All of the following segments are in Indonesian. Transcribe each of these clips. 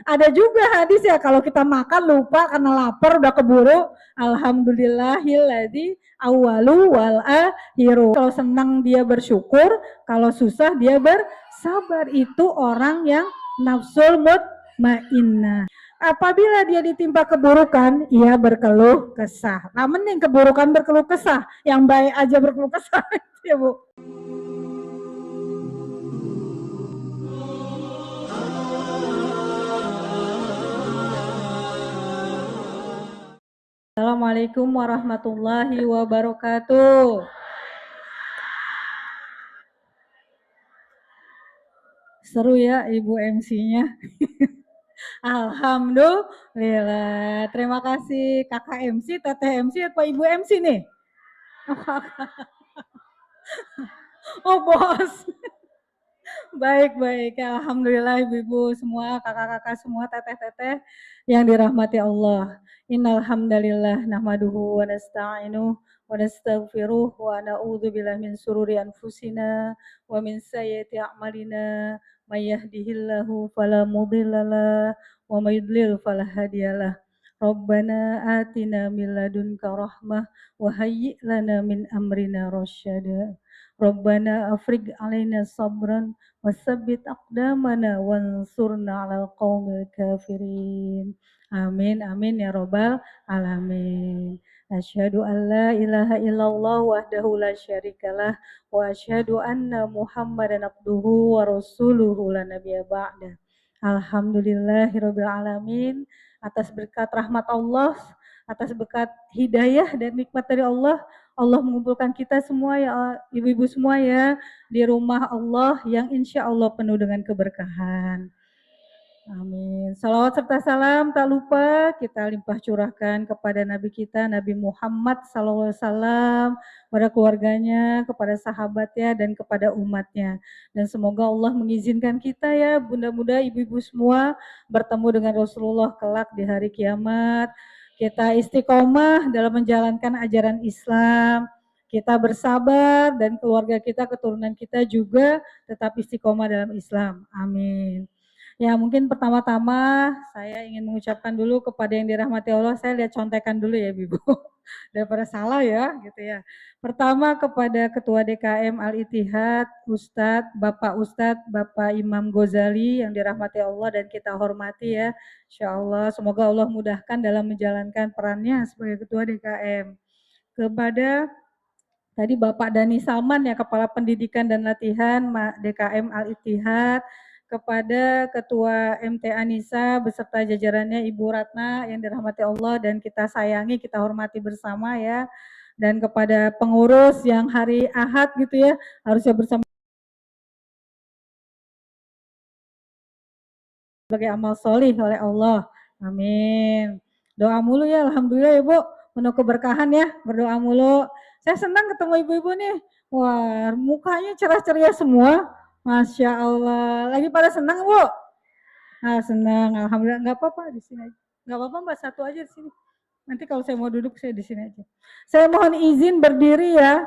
Ada juga hadis ya, kalau kita makan lupa karena lapar udah keburu, alhamdulillahilladzi awwalu wal akhiru. Kalau senang dia bersyukur, kalau susah dia bersabar. Itu orang yang nafsul mutmainnah. Apabila dia ditimpa keburukan, ia berkeluh kesah. Nah, mending keburukan berkeluh kesah, yang baik aja berkeluh kesah, ya Bu. Assalamualaikum warahmatullahi wabarakatuh. Seru ya Ibu MC-nya. Alhamdulillah. Terima kasih Kakak MC, Teteh MC, atau Ibu MC nih? Oh bos. Baik. Alhamdulillah ibu-ibu semua, kakak-kakak semua, teteh-teteh yang dirahmati Allah. Innal hamdalillah nahmaduhu wa nasta'inuhu wa nastaghfiruh wa na'udzu billahi min sururi anfusina wa min sayyiati a'malina. May yahdihillahu fala mudhillalah wa may yudlil fala hadiyalah. Rabbana atina min ladunka rahmah wa hayyi' lana min amrina rasyada. Rabbana afrigh alaina sabran wasabbit aqdamana wansurna 'alal qaumil kafirin. Amin ya robbal alamin. Asyhadu an la ilaha illallah wahdahu la syarikalah wa asyhadu anna Muhammadan abduhu wa rasuluhu la nabiyya ba'da. Alhamdulillahirabbil alamin, atas berkat rahmat Allah, atas berkat hidayah dan nikmat dari Allah, Allah mengumpulkan kita semua ya ibu-ibu semua ya di rumah Allah yang insya Allah penuh dengan keberkahan. Amin. Salawat serta salam tak lupa kita limpah curahkan kepada Nabi kita, Nabi Muhammad SAW, pada keluarganya, kepada sahabatnya, dan kepada umatnya. Dan semoga Allah mengizinkan kita ya, bunda-bunda, ibu-ibu semua, bertemu dengan Rasulullah kelak di hari kiamat. Kita istiqomah dalam menjalankan ajaran Islam, kita bersabar, dan keluarga kita, keturunan kita juga tetap istiqomah dalam Islam. Amin. Ya mungkin pertama-tama saya ingin mengucapkan dulu kepada yang dirahmati Allah, saya lihat contekan dulu ya Ibu, daripada salah ya gitu ya. Pertama kepada Ketua DKM Al-Ittihad, Ustadz, Bapak Imam Ghazali yang dirahmati Allah dan kita hormati ya. Insya Allah semoga Allah mudahkan dalam menjalankan perannya sebagai Ketua DKM. Kepada tadi Bapak Dani Salman ya, Kepala Pendidikan dan Latihan DKM Al-Ittihad, kepada Ketua MT Anissa beserta jajarannya Ibu Ratna yang dirahmati Allah dan kita sayangi, kita hormati bersama ya. Dan kepada pengurus yang hari Ahad gitu ya, harusnya bersama sebagai amal solih oleh Allah. Amin. Doa mulu ya, alhamdulillah ya Bu, penuh keberkahan ya, berdoa mulu. Saya senang ketemu ibu-ibu nih. Wah, mukanya cerah ceria semua. Masya Allah. Lagi pada senang Bu? Ah, senang, alhamdulillah. Nggak apa-apa di sini aja. Nggak apa-apa Mbak, satu aja di sini. Nanti kalau saya mau duduk saya di sini aja. Saya mohon izin berdiri ya,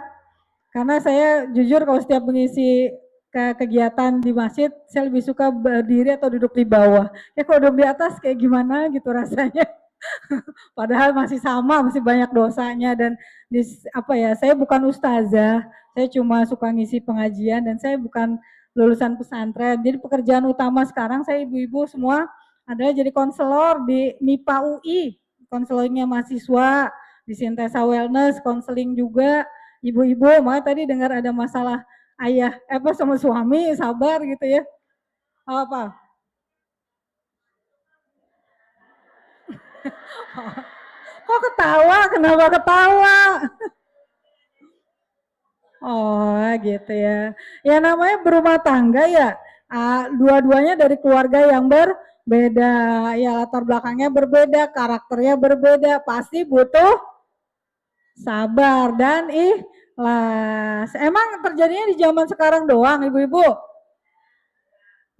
karena saya jujur kalau setiap mengisi kegiatan di masjid, saya lebih suka berdiri atau duduk di bawah. Ya kalau duduk di atas kayak gimana gitu rasanya. Padahal masih sama, masih banyak dosanya dan saya bukan ustazah, saya cuma suka ngisi pengajian dan saya bukan lulusan pesantren. Jadi pekerjaan utama sekarang saya ibu-ibu semua adalah jadi konselor di MIPA UI, konselornya mahasiswa, di Sintesa Wellness, konseling juga ibu-ibu. Makanya tadi dengar ada masalah ayah sama suami, sabar gitu ya. Apa? Kok ketawa? Kenapa ketawa? Oh gitu ya. Ya namanya berumah tangga ya, dua-duanya dari keluarga yang berbeda, ya latar belakangnya berbeda, karakternya berbeda, pasti butuh sabar dan ikhlas. Emang terjadinya di zaman sekarang doang ibu-ibu?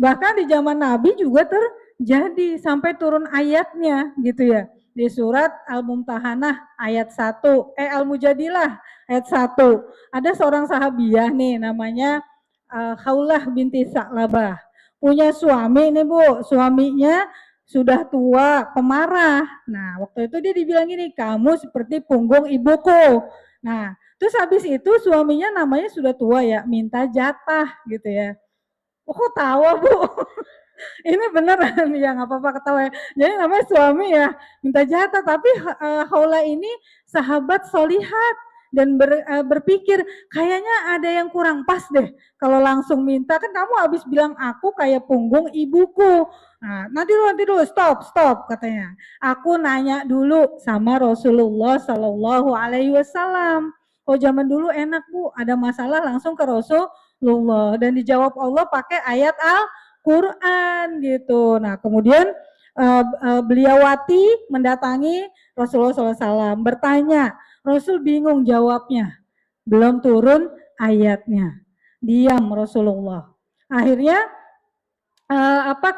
Bahkan di zaman Nabi juga terjadi sampai turun ayatnya gitu ya. Di surat Al-Mumtahanah ayat 1, Al-Mujadilah ayat 1. Ada seorang sahabiah nih namanya Khaulah binti Sa'labah. Punya suami nih Bu, suaminya sudah tua, pemarah. Nah, waktu itu dia dibilang gini, kamu seperti punggung ibuku. Nah, terus habis itu suaminya namanya sudah tua ya, minta jatah gitu ya. Oh, kok tawa Bu? Ini beneran ya nggak apa-apa ketawa ya. Jadi namanya suami ya minta jatah, tapi Haula ini sahabat solihat dan berpikir kayaknya ada yang kurang pas deh kalau langsung minta, kan kamu habis bilang aku kayak punggung ibuku. Nah, nanti dulu stop katanya. Aku nanya dulu sama Rasulullah Shallallahu Alaihi Wasallam. Oh zaman dulu enak Bu, ada masalah langsung ke Rasulullah dan dijawab Allah pakai ayat Quran gitu. Nah kemudian beliawati mendatangi Rasulullah SAW bertanya, Rasul bingung jawabnya, belum turun ayatnya, diam Rasulullah. Akhirnya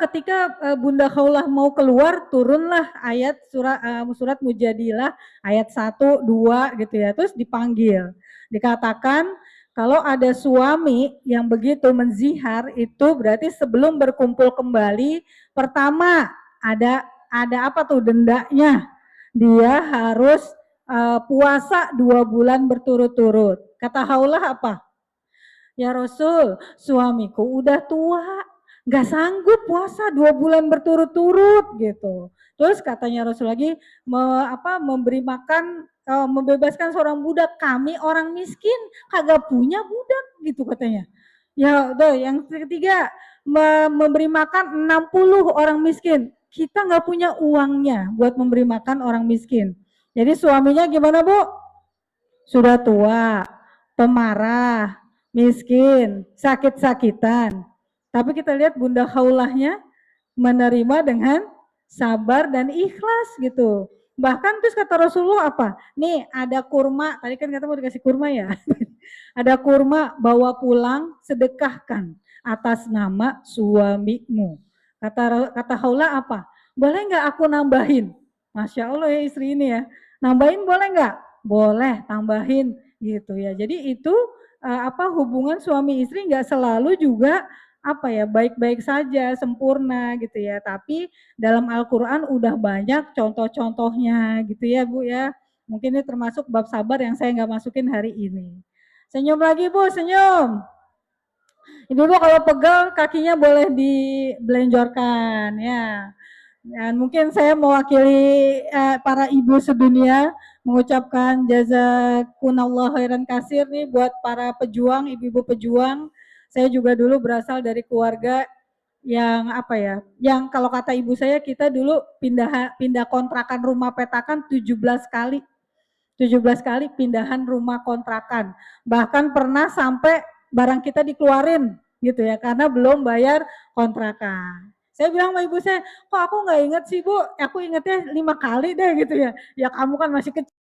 ketika Bunda Khaulah mau keluar turunlah ayat surat Mujadilah ayat 1, 2 gitu ya, terus dipanggil, dikatakan kalau ada suami yang begitu menzihar itu berarti sebelum berkumpul kembali pertama ada apa tuh dendanya, dia harus puasa 2 bulan berturut-turut. Kata Khaulah apa? Ya Rasul, suamiku udah tua, nggak sanggup puasa 2 bulan berturut-turut gitu. Terus katanya Rasul lagi memberi makan, membebaskan seorang budak, kami orang miskin kagak punya budak gitu katanya. Ya udah, yang ketiga memberi makan 60 orang miskin, kita nggak punya uangnya buat memberi makan orang miskin. Jadi suaminya gimana Bu? Sudah tua, pemarah, miskin, sakit-sakitan. Tapi kita lihat Bunda Khaulahnya menerima dengan sabar dan ikhlas gitu. Bahkan terus kata Rasulullah apa? Nih ada kurma, tadi kan kata mau dikasih kurma ya. Ada kurma, bawa pulang, sedekahkan atas nama suamimu. Kata Haula apa? Boleh nggak aku nambahin? Masya Allah ya istri ini ya. Nambahin boleh nggak? Boleh, tambahin gitu ya. Jadi itu hubungan suami istri nggak selalu juga baik-baik saja, sempurna gitu ya. Tapi dalam Al-Quran udah banyak contoh-contohnya gitu ya Bu ya. Mungkin ini termasuk bab sabar yang saya nggak masukin hari ini. Senyum lagi Bu, senyum. Ibu kalau pegel kakinya boleh dibelenjorkan ya. Dan mungkin saya mewakili para ibu sedunia mengucapkan jazakunallah khairan kasir nih buat para pejuang, ibu-ibu pejuang. Saya juga dulu berasal dari keluarga yang yang kalau kata ibu saya kita dulu pindah kontrakan rumah petakan 17 kali. 17 kali pindahan rumah kontrakan. Bahkan pernah sampai barang kita dikeluarin gitu ya karena belum bayar kontrakan. Saya bilang sama ibu saya, kok aku nggak inget sih Bu, aku ingetnya 5 kali deh gitu ya. Ya kamu kan masih kecil.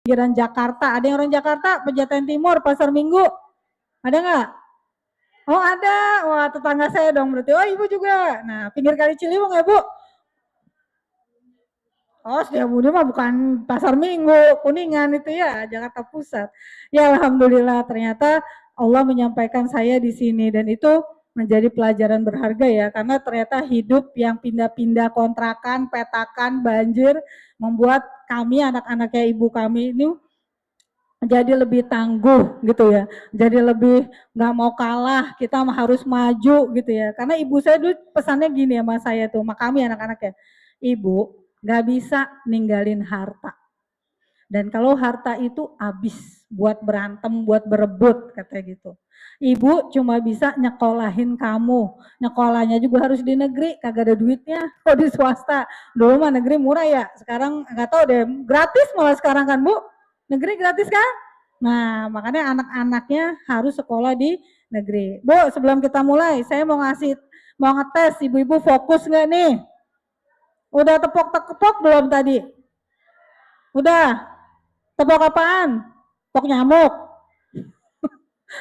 Pinggiran Jakarta, ada yang orang Jakarta, Pejaten Timur, Pasar Minggu, ada nggak? Oh ada, wah tetangga saya dong berarti. Oh ibu juga. Nah pinggir kali Ciliwung ya Bu. Oh, Setiabudi mah bukan Pasar Minggu, Kuningan itu ya, Jakarta Pusat. Ya alhamdulillah ternyata Allah menyampaikan saya di sini dan itu menjadi pelajaran berharga ya karena ternyata hidup yang pindah-pindah kontrakan, petakan, banjir membuat kami anak-anaknya ibu kami ini jadi lebih tangguh gitu ya, jadi lebih nggak mau kalah, kita harus maju gitu ya. Karena ibu saya dulu pesannya gini sama saya tuh, sama kami anak-anaknya, ibu nggak bisa ninggalin harta. Dan kalau harta itu habis buat berantem, buat berebut katanya gitu. Ibu cuma bisa nyekolahin kamu, nyekolahnya juga harus di negeri, kagak ada duitnya. Kok di swasta, dulu mah negeri murah ya, sekarang nggak tahu deh, gratis malah sekarang kan Bu, negeri gratis kan? Nah makanya anak-anaknya harus sekolah di negeri. Bu sebelum kita mulai, saya mau ngetes ibu-ibu fokus nggak nih? Udah tepok-tepok belum tadi? Udah? Tepok apaan? Tepok nyamuk.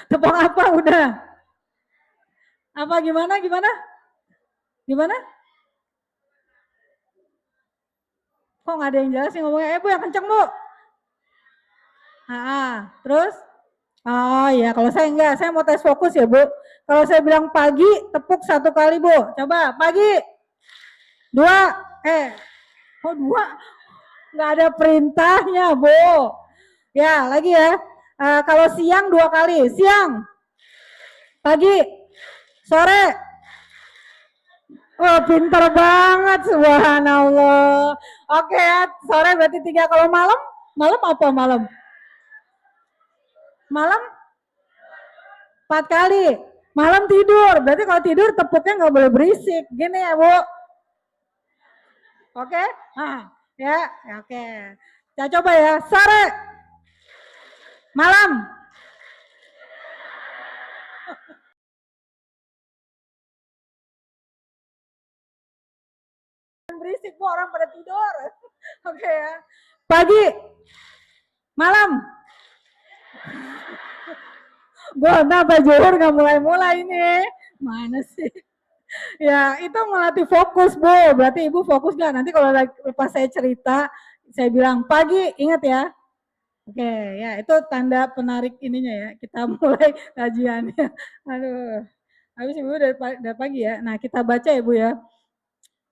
Tepok apa udah? Apa gimana? Gimana? Gimana? Kok nggak ada yang jelas sih ngomongnya? Bu yang kenceng Bu. Terus? Oh ya, kalau saya enggak, saya mau tes fokus ya Bu. Kalau saya bilang pagi, tepuk 1 kali Bu. Coba pagi, 2, kok 2? Nggak ada perintahnya Bu. Ya, lagi ya. Kalau siang 2 kali, siang, pagi, sore. Oh, pinter banget, subhanallah. Oke ya, sore berarti 3. Kalau malam, malam apa malam? Malam 4 kali. Malam tidur, berarti kalau tidur tepuknya nggak boleh berisik. Gini ya Bu. Oke? Nah, ya, oke. Kita coba ya, sore, malam. Berisik Bu, orang pada tidur. Oke ya. Pagi, malam. Bu, kenapa Zuhur nggak mulai-mulai ini? Mana sih? Ya, itu melatih fokus, Bu. Berarti Ibu fokus nggak? Nanti kalau pas saya cerita, saya bilang pagi, ingat ya. Oke, ya itu tanda penarik ininya ya. Kita mulai kajiannya. Aduh, habis Ibu dari pagi ya. Nah, kita baca ya Bu ya.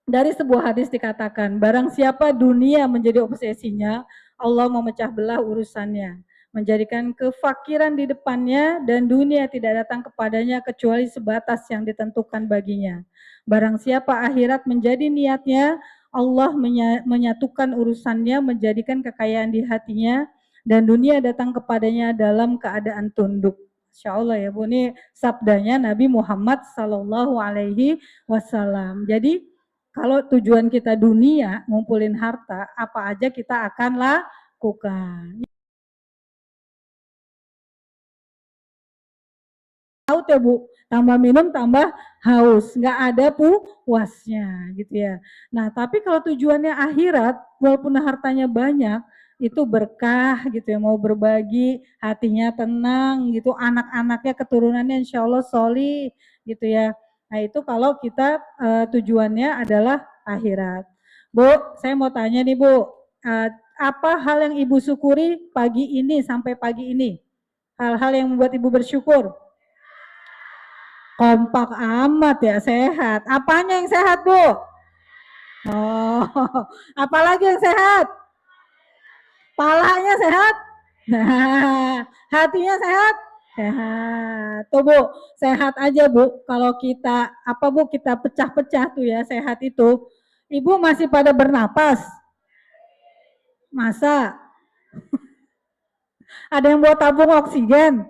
Dari sebuah hadis dikatakan, barang siapa dunia menjadi obsesinya, Allah memecah belah urusannya, menjadikan kefakiran di depannya dan dunia tidak datang kepadanya kecuali sebatas yang ditentukan baginya. Barang siapa akhirat menjadi niatnya, Allah menyatukan urusannya, menjadikan kekayaan di hatinya dan dunia datang kepadanya dalam keadaan tunduk. Insya Allah ya Bu, ini sabdanya Nabi Muhammad Sallallahu Alaihi Wasallam. Jadi kalau tujuan kita dunia, ngumpulin harta, apa aja kita akan lakukan. Haus ya Bu, tambah minum tambah haus, nggak ada puasnya gitu ya. Nah tapi kalau tujuannya akhirat, walaupun hartanya banyak, itu berkah gitu ya, mau berbagi, hatinya tenang gitu, anak-anaknya keturunannya insya Allah solih gitu ya. Nah itu kalau kita tujuannya adalah akhirat. Bu, saya mau tanya nih Bu, apa hal yang Ibu syukuri pagi ini sampai pagi ini? Hal-hal yang membuat Ibu bersyukur? Kompak amat ya, sehat. Apanya yang sehat, Bu? Oh, apalagi yang sehat? Palanya sehat? Nah, hatinya sehat? Sehat. Tuh Bu, sehat aja Bu. Kalau kita, apa Bu, kita pecah-pecah tuh ya, sehat itu. Ibu masih pada bernapas? Masa? Ada yang buat tabung oksigen?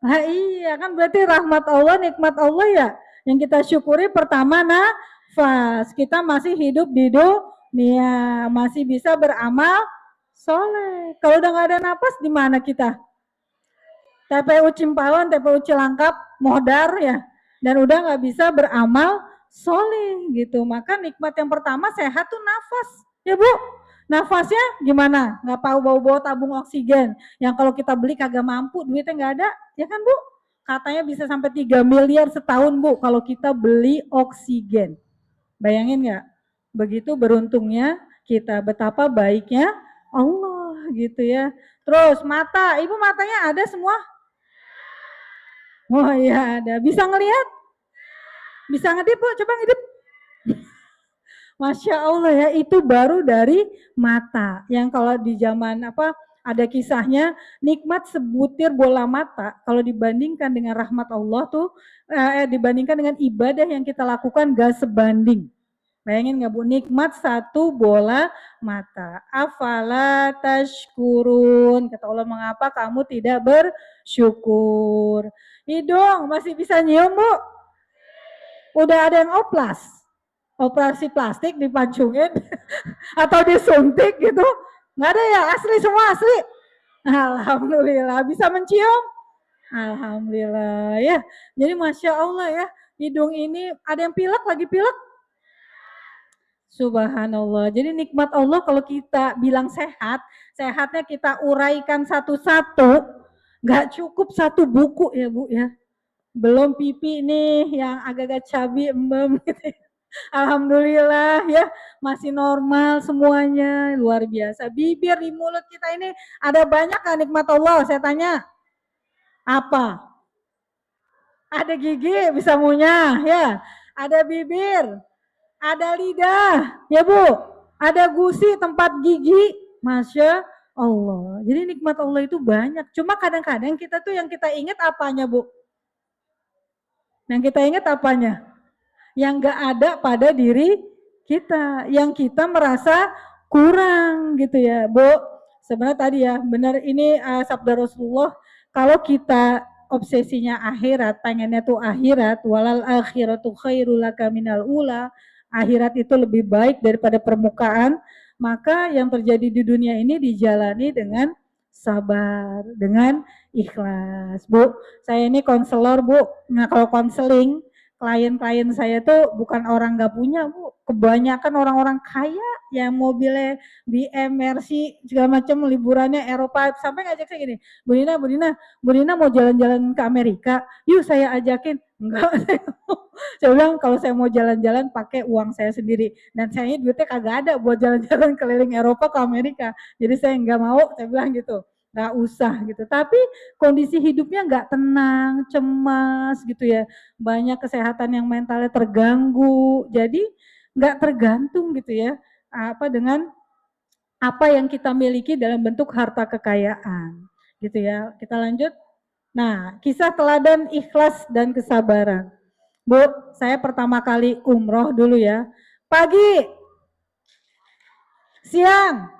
Nah iya kan berarti rahmat Allah, nikmat Allah ya. Yang kita syukuri pertama nafas. Kita masih hidup di dunia, masih bisa beramal soleh. Kalau udah nggak ada nafas di mana kita? TPU Cimpalon, TPU Cilangkap, Modar ya. Dan udah nggak bisa beramal soleh gitu. Maka nikmat yang pertama sehat tuh nafas. Ya Bu, nafasnya gimana? Nggak tahu bawa-bawa tabung oksigen. Yang kalau kita beli kagak mampu, duitnya nggak ada. Ya kan Bu? Katanya bisa sampai 3 miliar setahun Bu kalau kita beli oksigen. Bayangin nggak? Begitu beruntungnya kita, betapa baiknya Allah gitu ya. Terus mata, Ibu matanya ada semua? Oh iya ada. Bisa ngelihat? Bisa ngedip Bu? Coba ngedip. Masya Allah ya, itu baru dari mata. Yang kalau di zaman apa ada kisahnya nikmat sebutir bola mata kalau dibandingkan dengan rahmat Allah tuh dibandingkan dengan ibadah yang kita lakukan gak sebanding. Bayangin nggak Bu, nikmat satu bola mata. Afala tashkurun. Kata Allah, mengapa kamu tidak bersyukur? Hidung masih bisa nyium Bu? Udah ada yang oplas? Operasi plastik dipancungin atau disuntik gitu? Nggak ada ya, asli semua asli. Alhamdulillah, bisa mencium? Alhamdulillah ya. Jadi Masya Allah ya, hidung ini ada yang pilek lagi pilek. Subhanallah. Jadi nikmat Allah kalau kita bilang sehat, sehatnya kita uraikan satu-satu, nggak cukup satu buku ya Bu ya. Belum pipi nih yang agak-agak cabi embem gitu. Alhamdulillah ya, masih normal semuanya, luar biasa. Bibir di mulut kita ini ada banyak kan nikmat Allah? Saya tanya, apa? Ada gigi bisa ngunyah ya, ada bibir, ada lidah, ya Bu, ada gusi tempat gigi, Masya Allah. Jadi nikmat Allah itu banyak. Cuma kadang-kadang kita tuh yang kita ingat apanya Bu? Yang kita ingat apanya? Yang gak ada pada diri kita, yang kita merasa kurang gitu ya Bu. Sebenarnya tadi ya benar ini sabda Rasulullah, kalau kita obsesinya akhirat, pengennya tuh akhirat, walal akhiratu khairul laka minal ula, akhirat itu lebih baik daripada permukaan, maka yang terjadi di dunia ini dijalani dengan sabar, dengan ikhlas. Bu, saya ini konselor Bu. Nah kalau konseling, klien-klien saya tuh bukan orang nggak punya Bu, kebanyakan orang-orang kaya yang mobilnya BM, Mercy, segala macam, liburannya Eropa, sampai ngajak saya gini, Bu Nina mau jalan-jalan ke Amerika, yuk saya ajakin. Enggak, saya bilang kalau saya mau jalan-jalan pakai uang saya sendiri, dan saya duitnya kagak ada buat jalan-jalan keliling Eropa ke Amerika, jadi saya nggak mau, saya bilang gitu, nggak usah gitu. Tapi kondisi hidupnya nggak tenang, cemas gitu ya, banyak kesehatan yang mentalnya terganggu, jadi nggak tergantung gitu ya apa dengan apa yang kita miliki dalam bentuk harta kekayaan gitu ya. Kita lanjut. Nah, kisah teladan ikhlas dan kesabaran. Bu, saya pertama kali umroh dulu ya, pagi, siang.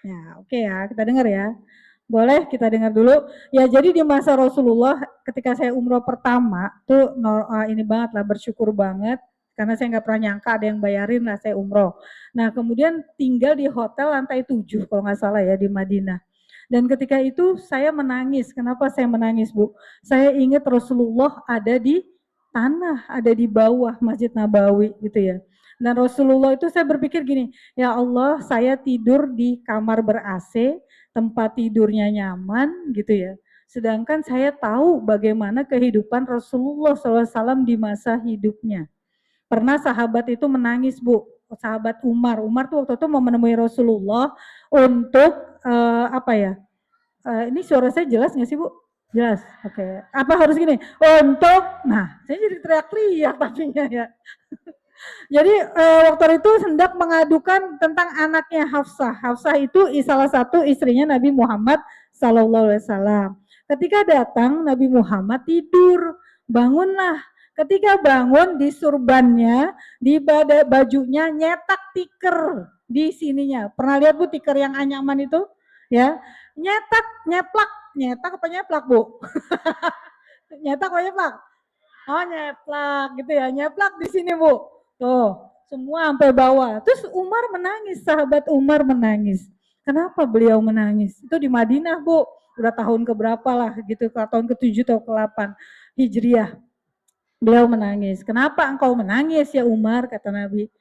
Ya, oke ya, kita dengar ya. Boleh kita dengar dulu. Ya, jadi di masa Rasulullah ketika saya umroh pertama tuh ini banget lah, bersyukur banget karena saya nggak pernah nyangka ada yang bayarin lah saya umroh. Nah, kemudian tinggal di hotel lantai 7 kalau nggak salah ya di Madinah. Dan ketika itu saya menangis. Kenapa saya menangis, Bu? Saya ingat Rasulullah ada di tanah, ada di bawah Masjid Nabawi gitu ya. Dan Rasulullah itu saya berpikir gini, ya Allah, saya tidur di kamar ber-AC, tempat tidurnya nyaman gitu ya. Sedangkan saya tahu bagaimana kehidupan Rasulullah SAW di masa hidupnya. Pernah sahabat itu menangis Bu, sahabat Umar. Umar tuh waktu itu mau menemui Rasulullah untuk apa ya? Ini suara saya jelas nggak sih Bu? Jelas, oke. Apa harus gini? Untuk, nah saya jadi teriak-teriak tapinya ya. Jadi waktu itu hendak mengadukan tentang anaknya Hafsah. Hafsah itu salah satu istrinya Nabi Muhammad SAW. Ketika datang Nabi Muhammad tidur, bangunlah. Ketika bangun di surbannya, di bajunya nyetak tiker di sininya. Pernah lihat Bu tiker yang anyaman itu? Ya, nyetak, nyeplak, nyetak apa nyeplak Bu? Nyetak apa nyeplak? Oh nyeplak gitu ya, nyeplak di sini Bu. Tuh, semua sampai bawah. Terus Umar menangis, sahabat Umar menangis. Kenapa beliau menangis? Itu di Madinah Bu, udah tahun keberapa lah gitu, tahun ke-7 atau ke-8 Hijriah. Beliau menangis. Kenapa engkau menangis ya Umar, kata Nabi.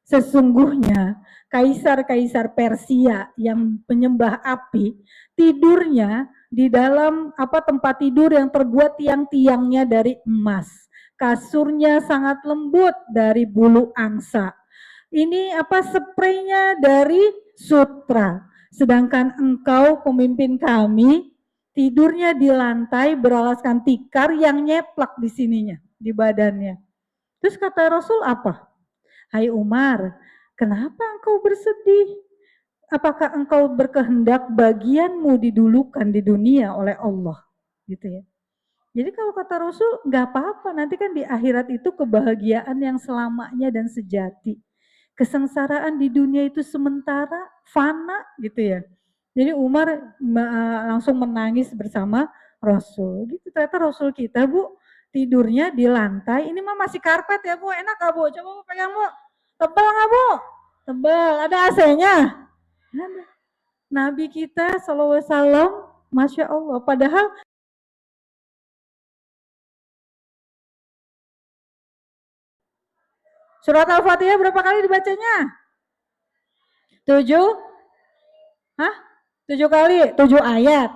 Sesungguhnya kaisar-kaisar Persia yang penyembah api tidurnya di dalam tempat tidur yang terbuat tiang-tiangnya dari emas. Kasurnya sangat lembut dari bulu angsa. Ini spraynya dari sutra. Sedangkan engkau pemimpin kami tidurnya di lantai beralaskan tikar yang nyeplak di sininya, di badannya. Terus kata Rasul apa? Hai Umar, kenapa engkau bersedih? Apakah engkau berkehendak bagianmu didulukan di dunia oleh Allah? Gitu ya. Jadi kalau kata Rasul, nggak apa-apa, nanti kan di akhirat itu kebahagiaan yang selamanya dan sejati. Kesengsaraan di dunia itu sementara, fana gitu ya. Jadi Umar langsung menangis bersama Rasul. Gitu ternyata Rasul kita Bu, tidurnya di lantai, ini mah masih karpet ya Bu, enak gak Bu? Coba Bu pegang Bu. Tebal nggak Bu? Tebal. Ada AC-nya? Ada. Nabi kita SAW, Masya Allah. Padahal surat Al-Fatihah berapa kali dibacanya? 7? Hah? 7 kali? 7 ayat.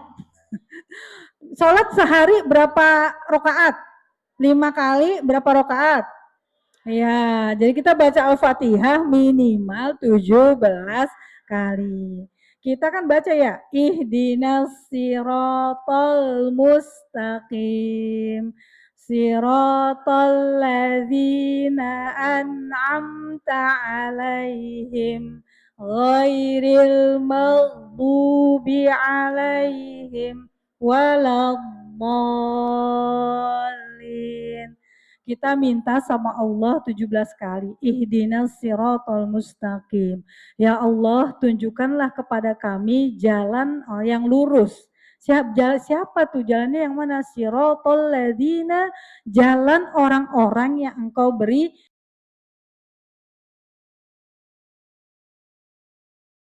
Sholat sehari berapa rokaat? 5 kali berapa rokaat? Ya, jadi kita baca Al-Fatihah minimal 17 kali. Kita kan baca ya, ihdinas siratal mustaqim. Siratal ladzina an'amta alaihim ghairil maghdubi alaihim waladdallin. Kita minta sama Allah 17 kali. Ihdinas siratal mustaqim. Ya Allah, tunjukkanlah kepada kami jalan yang lurus. Siapa tuh jalannya yang mana? Siratal ladzina, jalan orang-orang yang engkau beri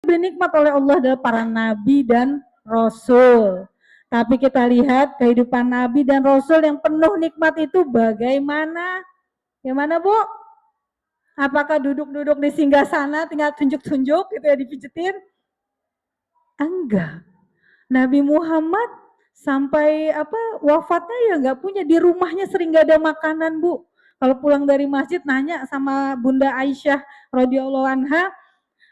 nikmat oleh Allah adalah para nabi dan rasul. Tapi kita lihat kehidupan nabi dan rasul yang penuh nikmat itu bagaimana? Gimana Bu? Apakah duduk-duduk di singgah sana tinggal tunjuk-tunjuk gitu ya dipijetin? Enggak. Nabi Muhammad sampai wafatnya ya nggak punya, di rumahnya sering nggak ada makanan Bu. Kalau pulang dari masjid nanya sama Bunda Aisyah radhiyallahu anha,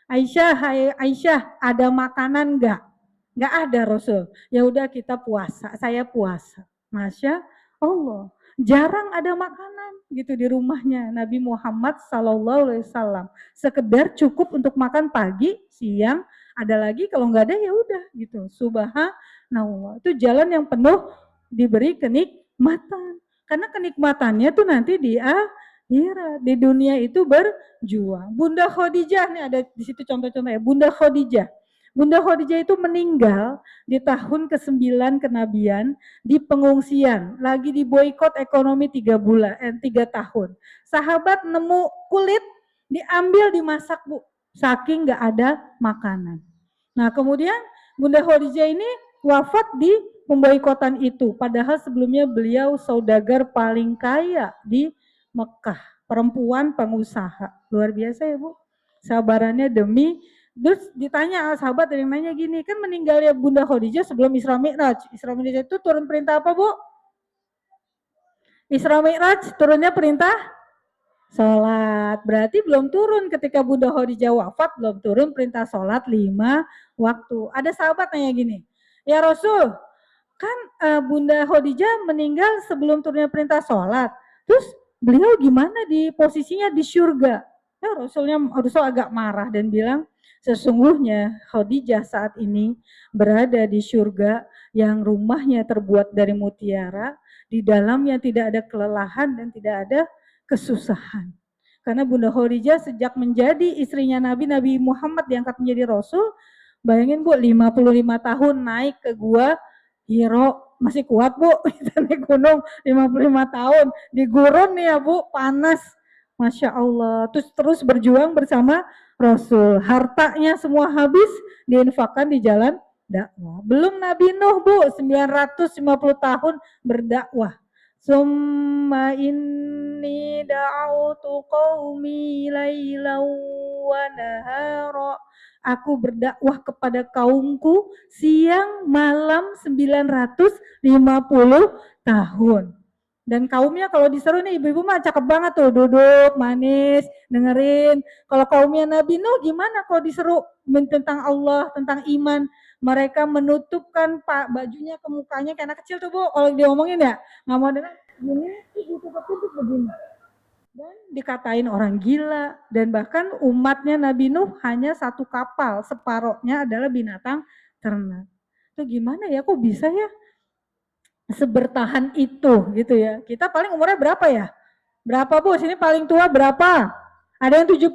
Aisyah, hai Aisyah, ada makanan nggak? Nggak ada Rasul. Ya udah kita puasa, saya puasa. Masya Allah. Jarang ada makanan gitu di rumahnya Nabi Muhammad SAW. Sekedar cukup untuk makan pagi, siang, ada lagi kalau nggak ada ya udah gitu. Subhanallah. Itu jalan yang penuh diberi kenikmatan. Karena kenikmatannya tuh nanti di akhirat, di dunia itu berjuang. Bunda Khadijah nih ada di situ contoh-contohnya. Bunda Khadijah. Bunda Khadijah itu meninggal di tahun ke-9 kenabian di pengungsian, lagi di boikot ekonomi 3 tahun. Sahabat nemu kulit, diambil dimasak Bu, saking nggak ada makanan. Nah kemudian Bunda Khadijah ini wafat di pemboikotan itu, padahal sebelumnya beliau saudagar paling kaya di Mekah, perempuan pengusaha, luar biasa ya Bu, sabarannya demi. Terus ditanya sahabat, ada yang nanya gini, kan meninggalnya Bunda Khadijah sebelum Isra Mi'raj. Isra Mi'raj itu turun perintah apa Bu? Isra Mi'raj turunnya perintah sholat. Berarti belum turun ketika Bunda Khadijah wafat, belum turun perintah sholat 5 waktu. Ada sahabat nanya gini, ya Rasul, kan Bunda Khadijah meninggal sebelum turunnya perintah sholat. Terus beliau gimana di posisinya di surga? Ya Rasul agak marah dan bilang, sesungguhnya Khadijah saat ini berada di surga yang rumahnya terbuat dari mutiara, di dalamnya tidak ada kelelahan dan tidak ada kesusahan. Karena Bunda Khadijah sejak menjadi istrinya Nabi Muhammad diangkat menjadi Rasul, bayangin Bu, 55 tahun naik ke gua Hiro, masih kuat Bu, kita naik gunung 55 tahun, di gurun nih ya Bu, panas, Masya Allah, terus berjuang bersama Rasul, hartanya semua habis diinfakkan di jalan dakwah. Belum Nabi Nuh Bu, 950 tahun berdakwah. Summa inni da'autu qaumi laylan wa nahara. Aku berdakwah kepada kaumku siang malam 950 tahun. Dan kaumnya kalau diseru nih ibu-ibu mah cakep banget tuh, duduk manis dengerin. Kalau kaumnya Nabi Nuh gimana kalau diseru tentang Allah, tentang iman, mereka menutupkan bajunya ke mukanya kayak anak kecil tuh Bu, kalau dia ngomongin ya nggak mau dengar, gini ditutup begini, dan dikatain orang gila. Dan bahkan umatnya Nabi Nuh hanya satu kapal, separohnya adalah binatang ternak. Itu gimana ya, kok bisa ya sebertahan itu gitu ya. Kita paling umurnya berapa ya? Berapa Bu? Sini paling tua berapa? Ada yang 70?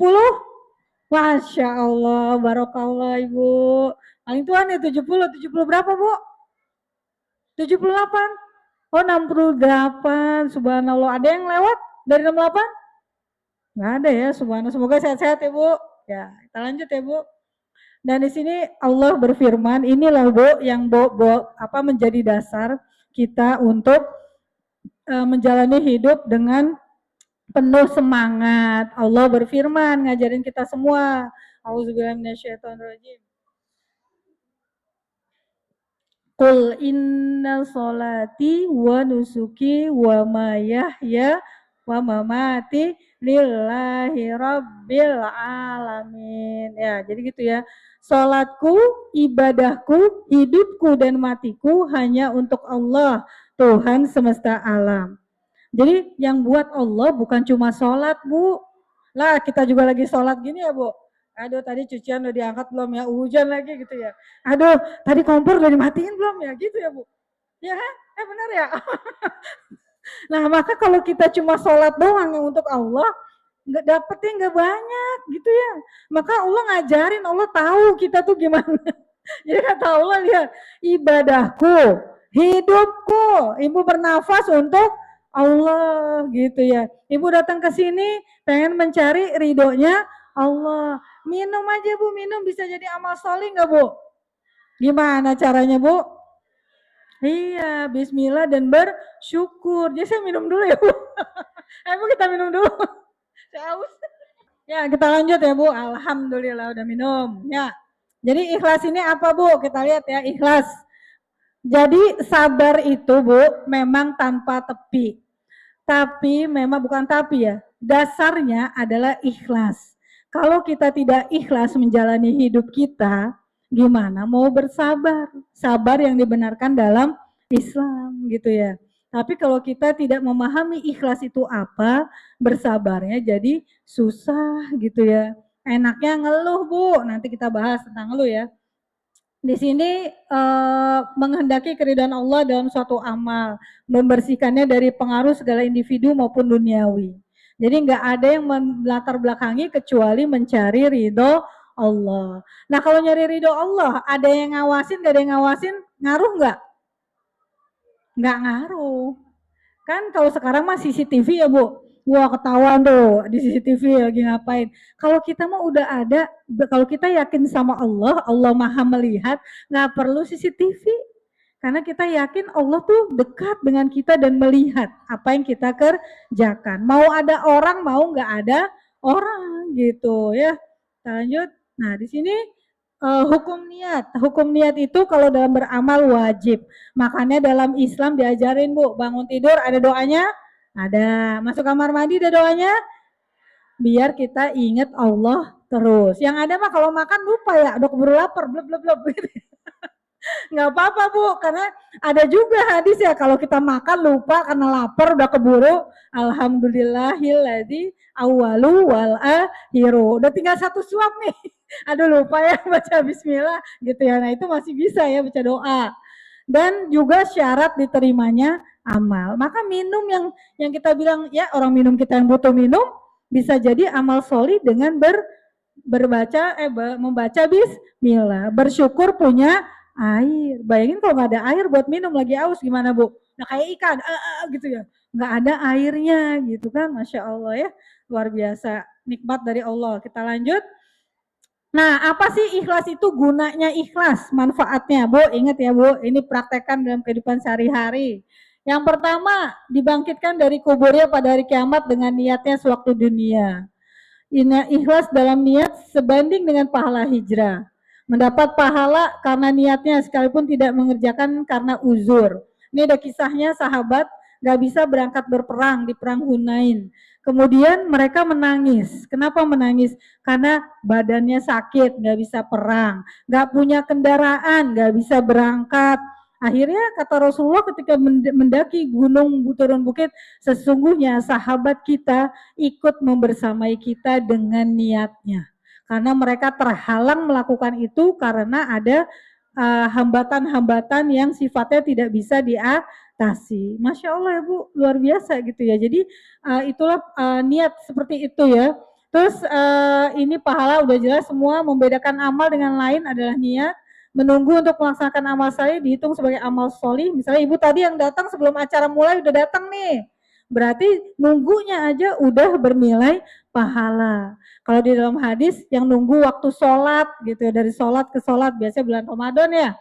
Masya Allah, barokallah Ibu. Paling tua nih 70, 70 berapa Bu? 78? Oh 68, subhanallah. Ada yang lewat dari 68? Nggak ada ya, subhanallah. Semoga sehat-sehat ya Bu. Ya, kita lanjut ya Bu. Dan di sini Allah berfirman, inilah Bu yang menjadi dasar kita untuk menjalani hidup dengan penuh semangat. Allah berfirman ngajarin kita semua. Auzubillahi minasyaitonirrajim. Qul inna sholati wa nusuki wa mayahya wa mamati lillahi rabbil alamin. Ya, jadi gitu ya. Salatku, ibadahku, hidupku dan matiku hanya untuk Allah, Tuhan semesta alam. Jadi yang buat Allah bukan cuma sholat, Bu. Lah kita juga lagi sholat gini ya, Bu. Aduh tadi cucian udah diangkat belum ya, hujan lagi gitu ya. Aduh tadi kompor udah dimatiin belum ya, gitu ya, Bu. Ya kan? Benar ya. Nah maka kalau kita cuma sholat doang yang untuk Allah, nggak dapetnya nggak banyak gitu ya. Maka Allah ngajarin, Allah tahu kita tuh gimana. Jadi kata Allah, lihat, ibadahku, hidupku, ibu bernafas untuk Allah gitu ya. Ibu datang ke sini pengen mencari ridhonya Allah. Minum aja Bu, minum bisa jadi amal soleh nggak Bu? Gimana caranya Bu? Iya, bismillah dan bersyukur. Jadi saya minum dulu ya Bu. Ayo Bu kita minum dulu. Saya haus. Ya kita lanjut ya Bu. Alhamdulillah udah minum. Ya. Jadi ikhlas ini apa Bu? Kita lihat ya ikhlas. Jadi sabar itu Bu memang tanpa tepi. Tapi memang bukan tapi ya. Dasarnya adalah ikhlas. Kalau kita tidak ikhlas menjalani hidup kita, gimana mau bersabar? Sabar yang dibenarkan dalam Islam gitu ya. Tapi kalau kita tidak memahami ikhlas itu apa, bersabarnya jadi susah gitu ya. Enaknya ngeluh Bu, nanti kita bahas tentang ngeluh ya. Di sini menghendaki keridhaan Allah dalam suatu amal, membersihkannya dari pengaruh segala individu maupun duniawi. Jadi nggak ada yang melatar belakangi kecuali mencari ridho Allah. Nah kalau nyari ridho Allah, ada yang ngawasin, gak ada yang ngawasin, ngaruh nggak? Nggak ngaruh. Kan kalau sekarang mah CCTV ya Bu, wah ketahuan tuh di CCTV lagi ngapain. Kalau kita mah udah ada, kalau kita yakin sama Allah, Allah maha melihat, nggak perlu CCTV. Karena kita yakin Allah tuh dekat dengan kita dan melihat apa yang kita kerjakan. Mau ada orang, mau nggak ada orang gitu ya. Kita lanjut. Nah di sini hukum niat. Hukum niat itu kalau dalam beramal wajib. Makanya dalam Islam diajarin Bu, bangun tidur ada doanya? Ada. Masuk kamar mandi ada doanya? Biar kita ingat Allah terus. Yang ada mah kalau makan lupa ya, udah keburu lapar, blub blub blub. Nggak apa-apa Bu, karena ada juga hadis ya kalau kita makan lupa karena lapar udah keburu, alhamdulillahilladzi awalu wal akhiru. Udah tinggal satu suap nih. Aduh lupa ya baca bismillah gitu ya. Nah itu masih bisa ya baca doa. Dan juga syarat diterimanya amal. Maka minum yang kita bilang ya orang minum kita yang butuh minum bisa jadi amal soli dengan membaca bismillah, bersyukur punya air. Bayangin kalau nggak ada air buat minum lagi aus gimana Bu? Nah kayak ikan, gitu ya. Nggak ada airnya gitu kan, Masya Allah ya. Luar biasa, nikmat dari Allah. Kita lanjut. Nah, apa sih ikhlas itu gunanya ikhlas, manfaatnya? Bu, ingat ya Bu, ini praktekkan dalam kehidupan sehari-hari. Yang pertama, dibangkitkan dari kuburnya pada hari kiamat dengan niatnya sewaktu dunia. Ikhlas dalam niat sebanding dengan pahala hijrah. Mendapat pahala karena niatnya sekalipun tidak mengerjakan karena uzur. Ini ada kisahnya sahabat gak bisa berangkat berperang di perang Hunain. Kemudian mereka menangis. Kenapa menangis? Karena badannya sakit, gak bisa perang. Gak punya kendaraan, gak bisa berangkat. Akhirnya kata Rasulullah ketika mendaki gunung turun bukit, sesungguhnya sahabat kita ikut membersamai kita dengan niatnya. Karena mereka terhalang melakukan itu karena ada hambatan-hambatan yang sifatnya tidak bisa diatasi. Masya Allah ya Bu, luar biasa gitu ya. Jadi itulah niat seperti itu ya. Terus ini pahala udah jelas semua, membedakan amal dengan lain adalah niat. Menunggu untuk melaksanakan amal saya dihitung sebagai amal sholih. Misalnya ibu tadi yang datang sebelum acara mulai udah datang nih. Berarti nunggunya aja udah bernilai pahala. Kalau di dalam hadis yang nunggu waktu sholat gitu ya, dari sholat ke sholat, biasanya bulan Ramadan ya.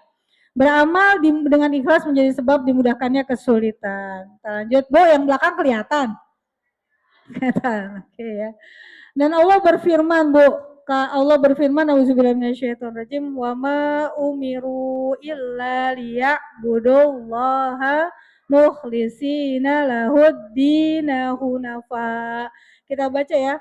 Beramal dengan ikhlas menjadi sebab dimudahkannya kesulitan. Kita lanjut, Bu, yang belakang kelihatan. Kelihatan, oke ya. Dan Allah berfirman, Bu, Allah berfirman, auzubillahi minasyaitonirrajim, wa ma umiru illa liya'budullaha mukhlisina lahuddina hunafa. Kita baca ya.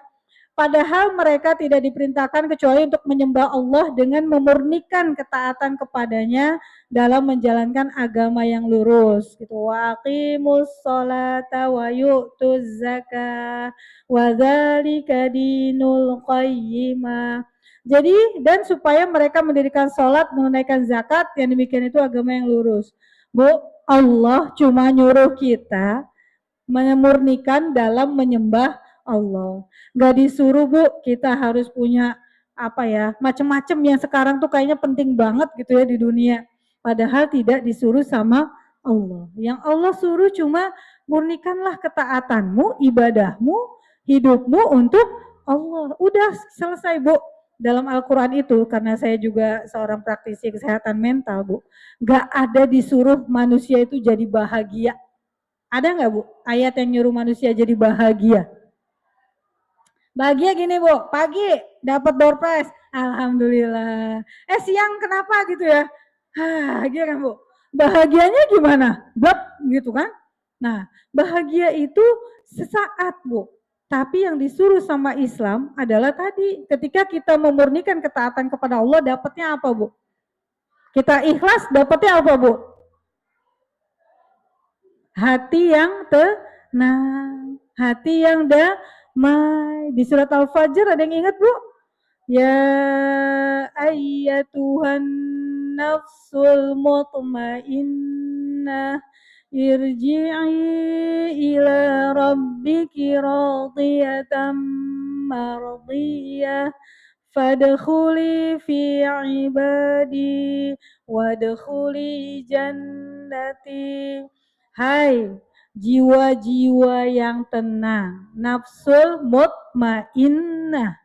Padahal mereka tidak diperintahkan kecuali untuk menyembah Allah dengan memurnikan ketaatan kepadanya dalam menjalankan agama yang lurus. Gitu. Wa aqimus sholata wa yu'tuz zakah wa dzalika dinul qayyimah. Jadi dan supaya mereka mendirikan sholat, menunaikan zakat, yang demikian itu agama yang lurus. Bu, Allah cuma nyuruh kita memurnikan dalam menyembah Allah. Gak disuruh Bu, kita harus punya apa ya, macam-macam yang sekarang tuh kayaknya penting banget gitu ya di dunia. Padahal tidak disuruh sama Allah. Yang Allah suruh cuma murnikanlah ketaatanmu, ibadahmu, hidupmu untuk Allah. Udah selesai Bu. Dalam Al-Quran itu, karena saya juga seorang praktisi kesehatan mental Bu, gak ada disuruh manusia itu jadi bahagia. Ada nggak Bu ayat yang nyuruh manusia jadi bahagia? Bahagia gini Bu, pagi dapat door prize, alhamdulillah. Siang kenapa gitu ya? Bahagia kan Bu? Bahagianya gimana? Bab gitu kan? Nah, bahagia itu sesaat Bu. Tapi yang disuruh sama Islam adalah tadi, ketika kita memurnikan ketaatan kepada Allah, dapatnya apa Bu? Kita ikhlas, dapatnya apa Bu? Hati yang tenang, hati yang damai. Di surat Al-Fajr ada yang ingat Bu? Ya ayyatuhan nafsul mutmainnah irji'i ila rabbiki radiyatan mardiyah fadkhuli fi ibadi wadkhuli jannati. Hai jiwa-jiwa yang tenang, nafsul mutmainnah,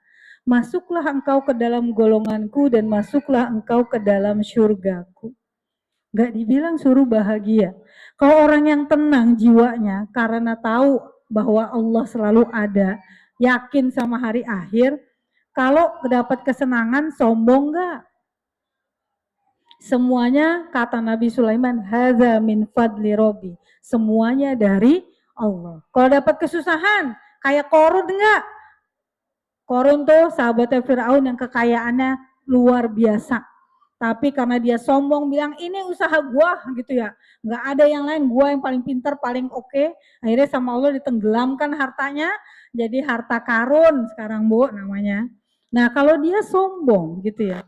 masuklah engkau ke dalam golonganku dan masuklah engkau ke dalam syurgaku. Gak dibilang suruh bahagia. Kalau orang yang tenang jiwanya karena tahu bahwa Allah selalu ada, yakin sama hari akhir, kalau dapat kesenangan sombong gak? Semuanya kata Nabi Sulaiman, hadza min fadli Robbi. Semuanya dari Allah. Kalau dapat kesusahan, kayak Korun enggak? Korun tuh sahabatnya Fir'aun yang kekayaannya luar biasa. Tapi karena dia sombong bilang ini usaha gua gitu ya. Enggak ada yang lain, gua yang paling pintar, paling oke. Akhirnya sama Allah ditenggelamkan hartanya. Jadi harta karun sekarang Bu namanya. Nah kalau dia sombong gitu ya.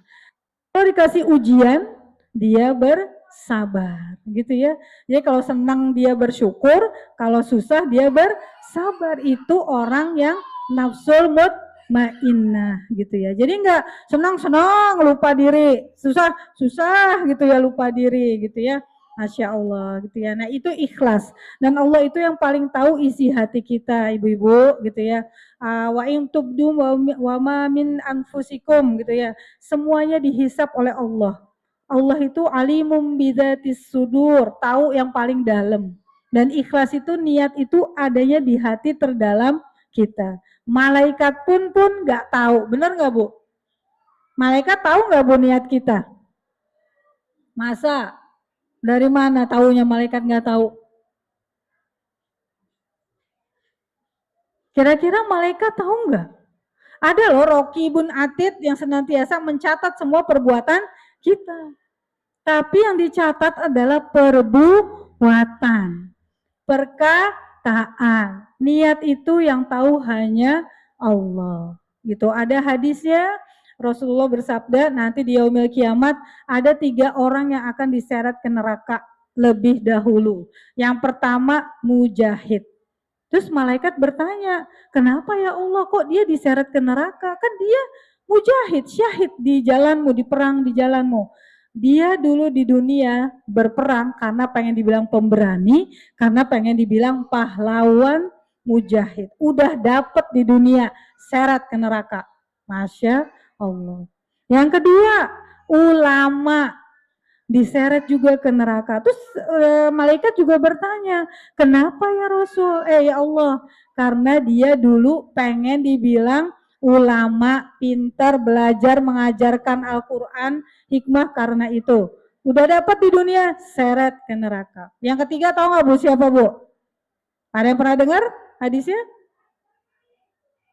Kalau dikasih ujian, dia bersabar, gitu ya. Jadi kalau senang dia bersyukur, kalau susah dia bersabar. Itu orang yang nafsul mutmainnah, gitu ya. Jadi enggak senang-senang lupa diri, susah-susah gitu ya lupa diri, gitu ya. Masya Allah, gitu ya. Nah itu ikhlas. Dan Allah itu yang paling tahu isi hati kita, ibu-ibu, gitu ya. Wa in tubdu wa ma min anfusikum gitu ya. Semuanya dihisap oleh Allah. Allah itu alimum bidzatis sudur, tahu yang paling dalam. Dan ikhlas itu niat itu adanya di hati terdalam kita. Malaikat pun nggak tahu, benar nggak Bu? Malaikat tahu nggak Bu niat kita? Masa? Dari mana taunya malaikat nggak tahu? Kira-kira malaikat tahu nggak? Ada loh Rocky Ibn Atid yang senantiasa mencatat semua perbuatan kita. Tapi yang dicatat adalah perbuatan, perkataan. Niat itu yang tahu hanya Allah. Gitu. Ada hadisnya Rasulullah bersabda nanti di yaumil kiamat ada 3 orang yang akan diseret ke neraka lebih dahulu. Yang pertama mujahid. Terus malaikat bertanya, kenapa ya Allah kok dia diseret ke neraka? Kan dia mujahid, syahid di jalanmu, di perang di jalanmu. Dia dulu di dunia berperang karena pengen dibilang pemberani, karena pengen dibilang pahlawan mujahid. Udah dapet di dunia, seret ke neraka. Masya Allah. Yang kedua, ulama diseret juga ke neraka. Terus malaikat juga bertanya, kenapa ya Rasul? Ya Allah, karena dia dulu pengen dibilang ulama, pintar, belajar, mengajarkan Al-Quran, hikmah karena itu. Udah dapat di dunia, seret ke neraka. Yang ketiga tahu nggak Bu siapa Bu? Ada yang pernah dengar hadisnya?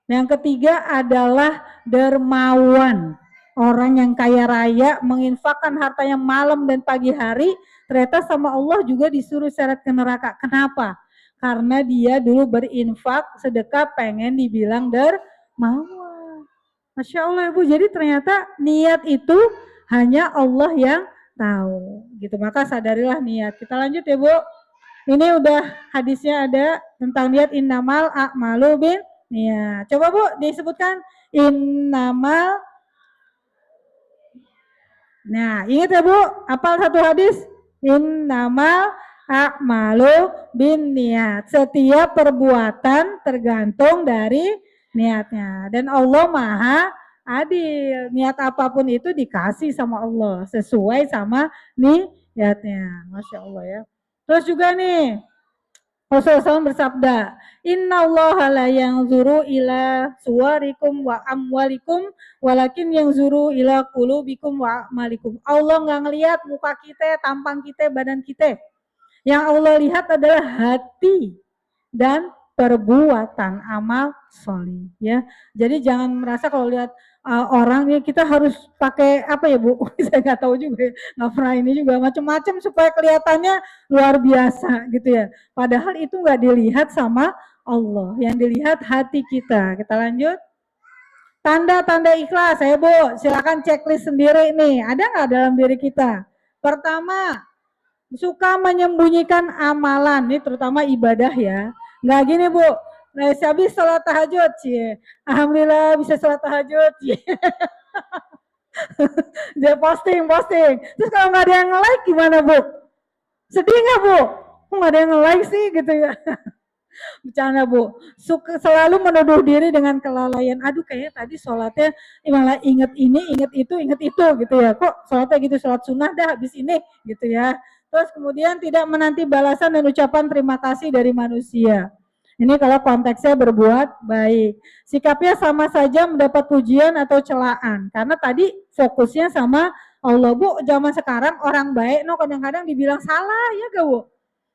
Yang ketiga adalah dermawan. Orang yang kaya raya menginfakkan hartanya malam dan pagi hari, ternyata sama Allah juga disuruh seret ke neraka. Kenapa? Karena dia dulu berinfak sedekah pengen dibilang dermawan. Masya Allah Ibu, jadi ternyata niat itu hanya Allah yang tahu. Gitu, maka sadarilah niat. Kita lanjut ya Bu. Ini udah hadisnya ada tentang niat innamal a'malu bin niat. Coba Bu disebutkan innamal. Nah, ingat ya Bu, apal satu hadis? Innamal a'malu bin niat. Setiap perbuatan tergantung dari niatnya. Dan Allah Maha adil. Niat apapun itu dikasih sama Allah sesuai sama niatnya. Masya Allah ya. Terus juga nih, Rasulullah SAW bersabda, Inna Allah la yanzuru ila suwarikum wa amwalikum, walakin yanzuru ila qulubikum wa amalikum. Allah nggak ngelihat muka kita, tampang kita, badan kita. Yang Allah lihat adalah hati dan perbuatan amal soleh. Ya, jadi jangan merasa kalau lihat orang ya kita harus pakai apa ya Bu? Saya nggak tahu juga, nggak pernah ini juga macam-macam supaya kelihatannya luar biasa gitu ya. Padahal itu nggak dilihat sama Allah, yang dilihat hati kita. Kita lanjut. Tanda-tanda ikhlas, saya Bu, silakan checklist sendiri nih. Ada nggak dalam diri kita? Pertama, suka menyembunyikan amalan, ini terutama ibadah ya. Nggak gini Bu, nah, habis sholat tahajud, cie. Alhamdulillah bisa sholat tahajud, cie. Dia posting. Terus kalau nggak ada yang like gimana Bu? Sedih nggak Bu? Kok nggak ada yang like sih gitu ya? Bercanda Bu, selalu menuduh diri dengan kelalaian. Aduh kayaknya tadi sholatnya malah inget ini, inget itu gitu ya. Kok sholatnya gitu, sholat sunnah dah habis ini gitu ya. Terus kemudian tidak menanti balasan dan ucapan terima kasih dari manusia. Ini kalau konteksnya berbuat baik. Sikapnya sama saja mendapat pujian atau celaan. Karena tadi fokusnya sama Allah. Bu, zaman sekarang orang baik kadang-kadang dibilang salah ya gak Bu?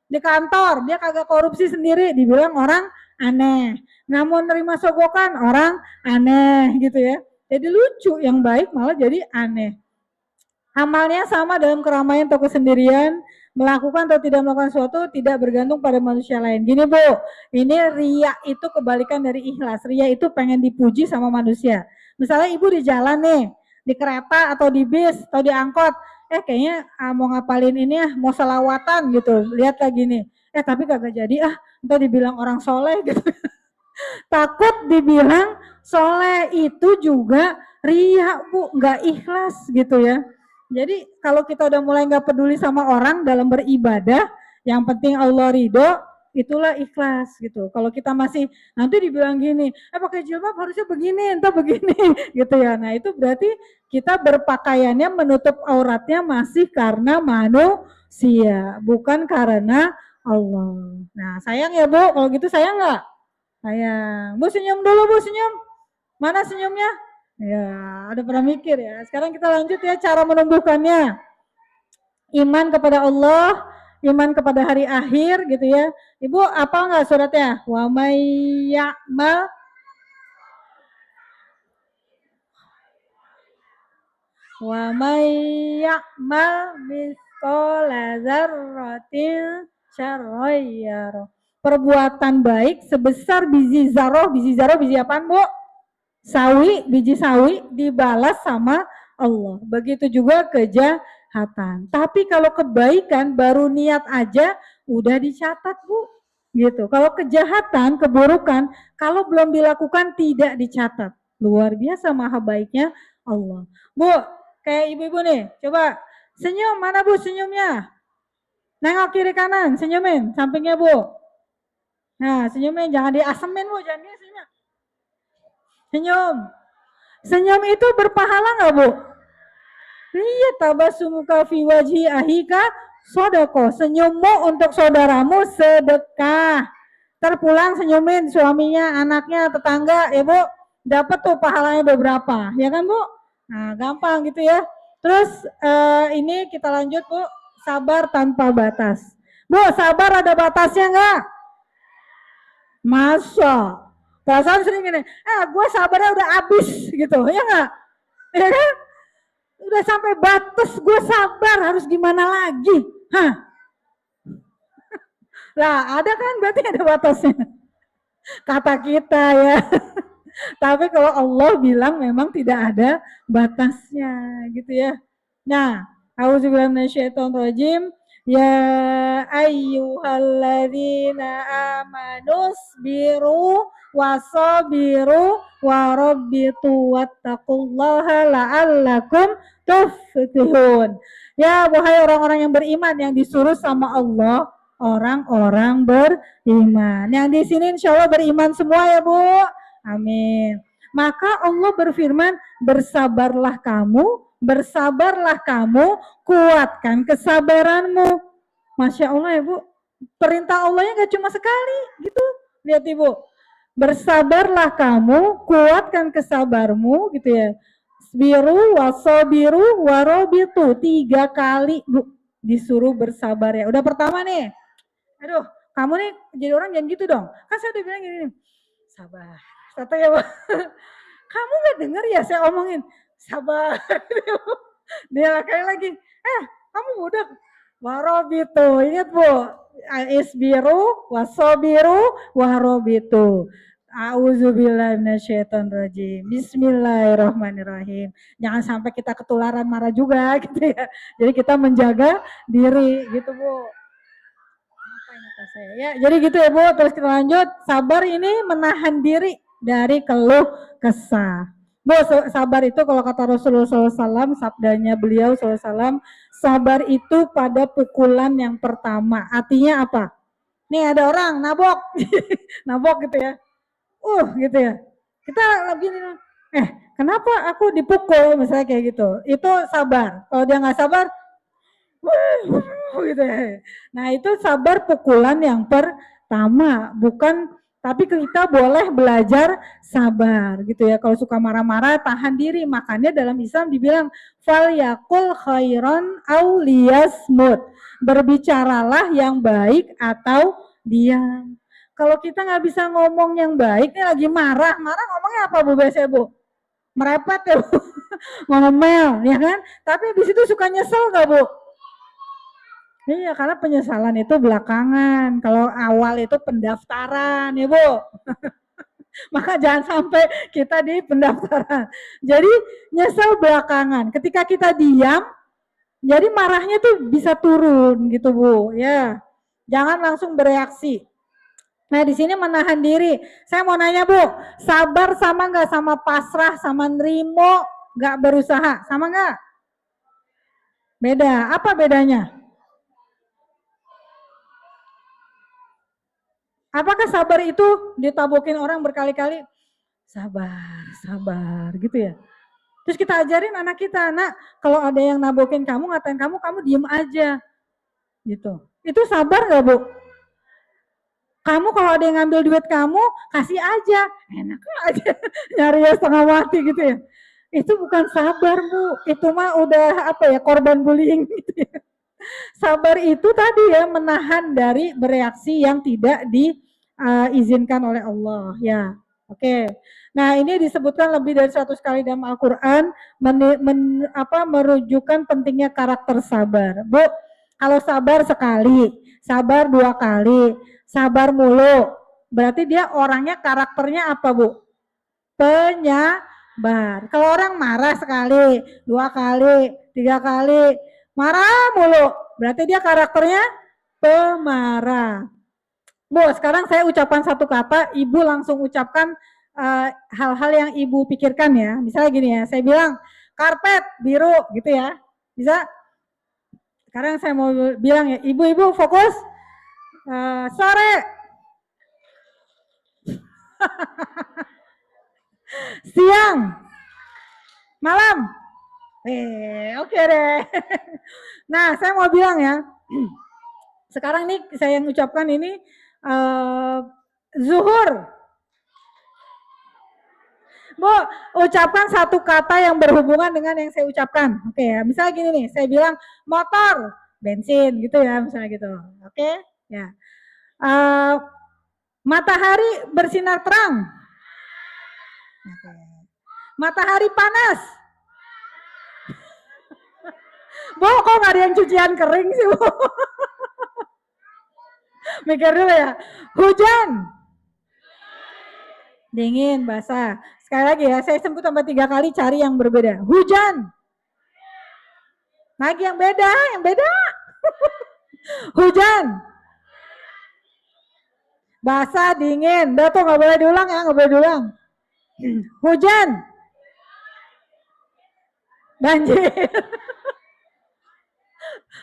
Di kantor dia kagak korupsi sendiri dibilang orang aneh, namun nerima sogokan orang aneh gitu ya. Jadi lucu, yang baik malah jadi aneh. Amalnya sama dalam keramaian atau kesendirian, melakukan atau tidak melakukan sesuatu tidak bergantung pada manusia lain. Gini Bu, ini ria itu kebalikan dari ikhlas. Ria itu pengen dipuji sama manusia. Misalnya Ibu di jalan nih, di kereta atau di bis atau di angkot, kayaknya mau ngapalin ini ya, mau selawatan gitu, lihat lagi nih, tapi kagak jadi entah dibilang orang soleh gitu. Takut dibilang soleh itu juga ria Bu, nggak ikhlas gitu ya. Jadi kalau kita udah mulai nggak peduli sama orang dalam beribadah, yang penting Allah ridho, itulah ikhlas gitu. Kalau kita masih nanti dibilang gini, pakai jilbab harusnya begini, entah begini gitu ya. Nah itu berarti kita berpakaiannya menutup auratnya masih karena manusia, bukan karena Allah. Nah sayang ya Bu, kalau gitu sayang nggak? Sayang. Bu senyum dulu Bu, senyum. Mana senyumnya? Ya, ada pernah mikir ya. Sekarang kita lanjut ya cara menumbuhkannya. Iman kepada Allah, iman kepada hari akhir gitu ya. Ibu apa enggak suratnya? Wa may ya'mal wa may ya'mal mithqala dzarratin syarran. Perbuatan baik sebesar biji zarah, biji apaan Bu? Sawi, biji sawi dibalas sama Allah. Begitu juga kejahatan. Tapi kalau kebaikan baru niat aja udah dicatat Bu. Gitu. Kalau kejahatan, keburukan, kalau belum dilakukan tidak dicatat. Luar biasa maha baiknya Allah. Bu, kayak ibu-ibu nih, coba senyum, mana Bu senyumnya? Nengok kiri kanan, senyumin, sampingnya Bu. Nah, senyumin, jangan diasemin Bu, jangan diasemin. Senyum. Senyum itu berpahala nggak Bu? Iya, tabasumuka fi wajhi ahika sodako. Senyummu untuk saudaramu sedekah. Terpulang senyumin suaminya, anaknya, tetangga ya Bu. Dapat tuh pahalanya beberapa, ya kan Bu? Nah gampang gitu ya. Terus ini kita lanjut Bu, sabar tanpa batas. Bu, sabar ada batasnya nggak? Masa? Perasaan sering gini, gue sabarnya udah habis gitu, ya nggak? Ya kan? Udah sampai batas gue sabar, harus gimana lagi? Hah? Lah ada kan berarti ada batasnya. Kata kita ya. Tapi kalau Allah bilang memang tidak ada batasnya gitu ya. Nah, auzubillahi minasyaitonirrajim. Ya ayyuhalladzina amanus biru wasabiru warabbitu wattaqullaha la'allakum tuflihun. Ya wahai orang-orang yang beriman yang disuruh sama Allah, orang-orang beriman. Yang di sini insya Allah beriman semua ya Bu. Amin. Maka Allah berfirman, bersabarlah kamu, kuatkan kesabaranmu. Masya Allah ya Bu, perintah Allahnya gak cuma sekali gitu. Lihat Ibu, bersabarlah kamu, kuatkan kesabarmu gitu ya. Biru, wasobiru, warobitu, 3 kali Bu disuruh bersabar ya. Udah pertama nih, aduh kamu nih jadi orang jangan gitu dong. Kan saya udah bilang gini, sabar. Kata ya Bu, kamu gak denger ya saya omongin, sabar. Dia kayak lagi, kamu budak. Warobitu, ingat Bu, isbiru, wasobiru, warobitu. A'udzubillahi minasyaitonirrajim. Bismillahirrahmanirrahim. Jangan sampai kita ketularan marah juga gitu ya. Jadi kita menjaga diri gitu Bu. Ya, jadi gitu ya Bu. Terus kita lanjut. Sabar ini menahan diri dari keluh kesah. Bu, sabar itu kalau kata Rasulullah SAW, sabdanya beliau SAW, sabar itu pada pukulan yang pertama. Artinya apa? Nih ada orang nabok, nabok gitu ya. Gitu ya. Kita lagi kenapa aku dipukul misalnya kayak gitu. Itu sabar. Kalau dia nggak sabar, gitu ya. Nah itu sabar pukulan yang pertama, bukan, tapi kita boleh belajar sabar gitu ya. Kalau suka marah-marah tahan diri, makanya dalam Islam dibilang fal yakul khairan au liyasmut, berbicaralah yang baik atau diam. Kalau kita nggak bisa ngomong yang baik, nih lagi marah ngomongnya apa Bu biasanya Bu? Merepet ya Bu, ngomel ya kan? Tapi di situ suka nyesel nggak Bu? Iya, karena penyesalan itu belakangan. Kalau awal itu pendaftaran ya Bu. Maka jangan sampai kita di pendaftaran. Jadi nyesel belakangan. Ketika kita diam, jadi marahnya tuh bisa turun gitu Bu. Ya, jangan langsung bereaksi. Nah di sini menahan diri. Saya mau nanya Bu, sabar sama nggak sama pasrah, sama nerimo, nggak berusaha, sama nggak? Beda. Apa bedanya? Apakah sabar itu ditabokin orang berkali-kali? Sabar, sabar gitu ya. Terus kita ajarin anak kita, nak kalau ada yang nabokin kamu, ngatain kamu, kamu diem aja. Gitu. Itu sabar gak Bu? Kamu kalau ada yang ngambil duit kamu, kasih aja. Enak aja, nyari ya setengah mati gitu ya. Itu bukan sabar Bu, itu mah udah apa ya, korban bullying gitu ya. Sabar itu tadi ya, menahan dari bereaksi yang tidak diizinkan oleh Allah ya. Oke. Nah, ini disebutkan lebih dari 100 kali dalam Al-Qur'an merujukan pentingnya karakter sabar. Bu, kalau sabar sekali, sabar 2 kali, sabar mulu, berarti dia orangnya karakternya apa, Bu? Penyabar. Kalau orang marah sekali, 2 kali, 3 kali, marah mulu, berarti dia karakternya pemarah. Bu, sekarang saya ucapkan satu kata, Ibu langsung ucapkan hal-hal yang Ibu pikirkan ya. Misalnya gini ya, saya bilang karpet biru gitu ya. Bisa? Sekarang saya mau bilang ya, Ibu-ibu fokus. Sore. Siang. Malam. Oke deh. Nah, saya mau bilang ya. Sekarang nih saya yang ucapkan ini zuhur. Bu, ucapkan satu kata yang berhubungan dengan yang saya ucapkan. Oke ya, misalnya gini nih, saya bilang motor, bensin gitu ya, misalnya gitu. Oke, ya. Uh, Matahari bersinar terang. Oke. Matahari panas. Bu, kok nggak ada yang cucian kering sih, Bu? Mikir dulu ya. Hujan. Dingin, basah. Sekali lagi ya, saya sebut tambah 3 kali, cari yang berbeda. Hujan. Lagi yang beda, yang beda. Hujan. Basah, dingin. Udah tuh, nggak boleh diulang ya, nggak boleh diulang. Hujan. Banjir.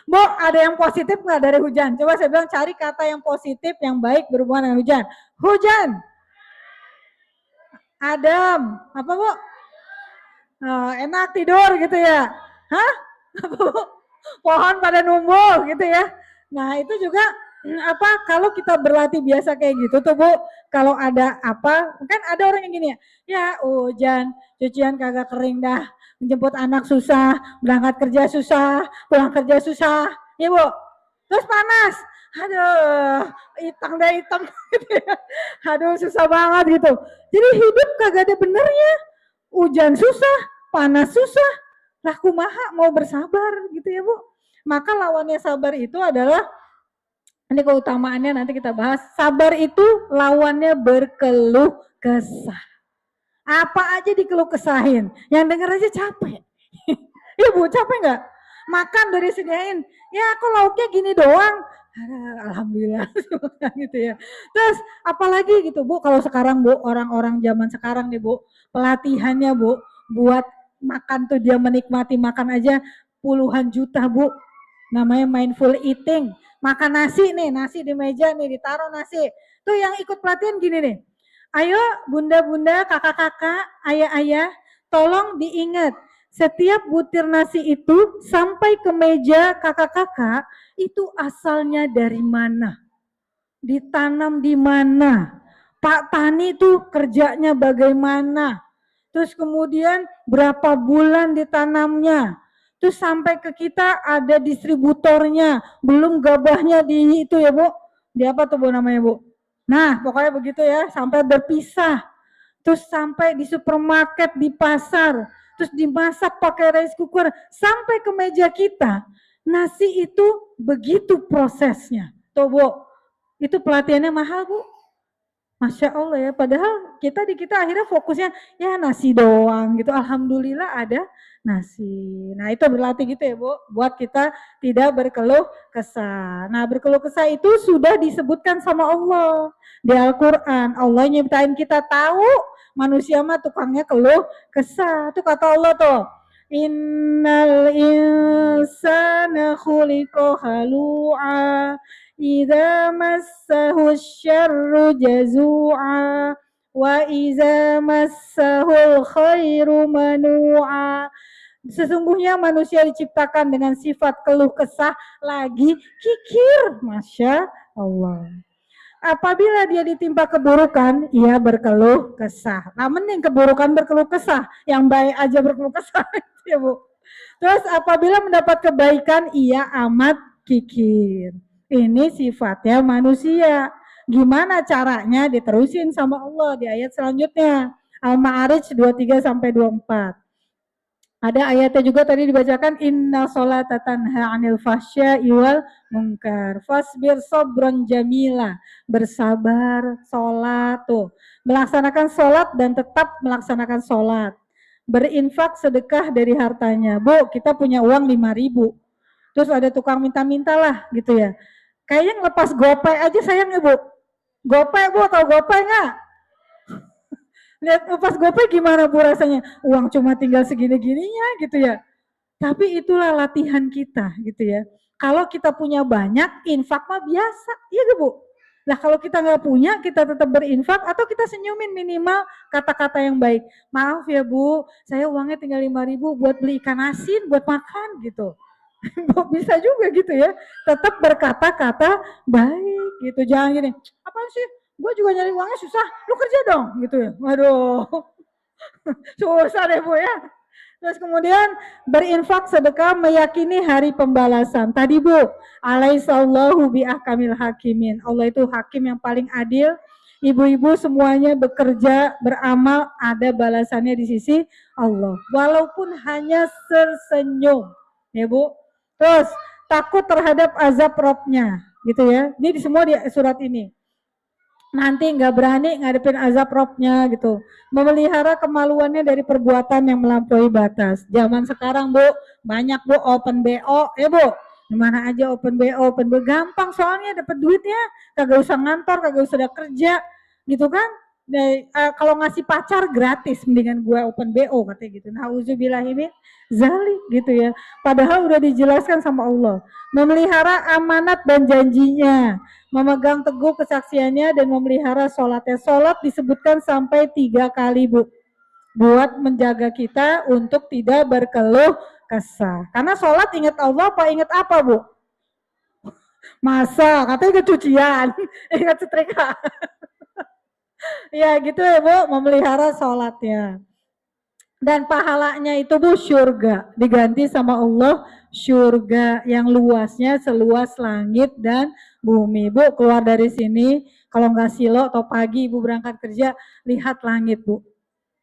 Bu, ada yang positif nggak dari hujan? Coba saya bilang cari kata yang positif, yang baik berhubungan dengan hujan. Hujan. Adem. Apa, Bu? Enak tidur gitu ya. Hah? Apa, Bu? Pohon pada numbuh gitu ya. Nah, itu juga apa kalau kita berlatih biasa kayak gitu tuh Bu, kalau ada apa, kan ada orang yang gini ya, ya hujan, cucian kagak kering dah, menjemput anak susah, berangkat kerja susah, pulang kerja susah, ya Bu. Terus panas, aduh, hitam deh hitam gitu ya. Aduh susah banget gitu. Jadi hidup kagak ada benernya. Hujan susah, panas susah, lah kumaha mau bersabar gitu ya Bu. Maka lawannya sabar itu adalah, ini keutamaannya nanti kita bahas. Sabar itu lawannya berkeluh kesah. Apa aja dikeluh kesahin. Yang denger aja capek. Iya Bu, capek nggak? Makan dari sediain. Ya aku lauknya gini doang. Alhamdulillah gitu ya. Terus apalagi gitu Bu, kalau sekarang Bu, orang-orang zaman sekarang nih Bu, pelatihannya Bu, buat makan tuh dia menikmati makan aja puluhan juta Bu. Namanya mindful eating. Makan nasi nih, nasi di meja nih, ditaruh nasi. Tuh yang ikut pelatihan gini nih. Ayo bunda-bunda, kakak-kakak, ayah-ayah, tolong diingat. Setiap butir nasi itu sampai ke meja kakak-kakak, itu asalnya dari mana? Ditanam di mana? Pak Tani itu kerjanya bagaimana? Terus kemudian berapa bulan ditanamnya? Terus sampai ke kita ada distributornya, belum gabahnya di itu ya Bu. Di apa tuh Bu namanya Bu? Nah pokoknya begitu ya, sampai berpisah. Terus sampai di supermarket, di pasar, terus dimasak pakai rice cooker, sampai ke meja kita. Nasi itu begitu prosesnya. Tuh Bu, itu pelatihannya mahal Bu. Masya Allah ya, padahal kita akhirnya fokusnya ya nasi doang gitu. Alhamdulillah ada nasi. Nah itu berlatih gitu ya Bu, buat kita tidak berkeluh kesah. Nah berkeluh kesah itu sudah disebutkan sama Allah di Al-Quran. Allah nyiptain kita tahu, manusia mah tukangnya keluh kesah. Itu kata Allah tuh. Innal insana khuliqa halu'a idza massahu syarru jazu'a wa idza massahul khairu manu'a. Sesungguhnya manusia diciptakan dengan sifat keluh kesah lagi kikir. Masya Allah. Apabila dia ditimpa keburukan, ia berkeluh kesah. Nah, mending keburukan berkeluh kesah, yang baik aja berkeluh kesah, ya Bu. Terus apabila mendapat kebaikan, ia amat kikir. Ini sifatnya manusia. Gimana caranya? Diterusin sama Allah di ayat selanjutnya. Al-Ma'arij 23 sampai 24. Ada ayatnya juga tadi dibacakan, inna sholata tanha 'anil fahsya'i wal munkar. Fasbir sabran jamila. Bersabar, sholat tuh. Melaksanakan sholat dan tetap melaksanakan sholat. Berinfak sedekah dari hartanya. Bu, kita punya uang 5.000. Terus ada tukang minta-minta lah gitu ya. Kayaknya ngelepas gopay aja sayang ya Bu. Gopay Bu, tau gopay nggak? Lihat pas GoPay gimana Bu rasanya? Uang cuma tinggal segini-gininya gitu ya. Tapi itulah latihan kita gitu ya. Kalau kita punya banyak, infak mah biasa. Iya gak Bu? Nah kalau kita nggak punya, kita tetap berinfak atau kita senyumin minimal kata-kata yang baik. Maaf ya Bu, saya uangnya tinggal 5.000 buat beli ikan asin, buat makan gitu. Bisa juga gitu ya. Tetap berkata-kata baik gitu. Jangan gini, apa sih? Gue juga nyari uangnya susah, lu kerja dong gitu ya. Waduh. Susah deh Bu ya. Terus kemudian berinfak sedekah meyakini hari pembalasan. Tadi Bu, alaihissallahu biahkamil hakimin. Allah itu hakim yang paling adil. Ibu-ibu semuanya bekerja, beramal, ada balasannya di sisi Allah. Walaupun hanya tersenyum. Ya Bu. Terus takut terhadap azab Robnya. Gitu ya. Ini semua di surat ini. Nanti nggak berani ngadepin azab Robnya gitu. Memelihara kemaluannya dari perbuatan yang melampaui batas. Zaman sekarang Bu, banyak Bu open BO, ya Bu. Dimana aja open BO, open BO gampang soalnya dapat duitnya, kagak usah ngantor, kagak usah ada kerja, gitu kan? Kalau ngasih pacar gratis, mendingan gue open BO katanya gitu. Nauzubillahimin zalik gitu ya. Padahal udah dijelaskan sama Allah. Memelihara amanat dan janjinya, memegang teguh kesaksiannya dan memelihara sholatnya. Sholat disebutkan sampai 3 kali Bu, buat menjaga kita untuk tidak berkeluh kesah. Karena sholat ingat Allah apa ingat apa Bu? Masa katanya ingat cucian, ingat setrika. Ya gitu ya Bu, memelihara sholatnya. Dan pahalanya itu Bu surga, diganti sama Allah surga yang luasnya seluas langit dan bumi. Bu keluar dari sini, kalau nggak silo atau pagi Ibu berangkat kerja, lihat langit Bu.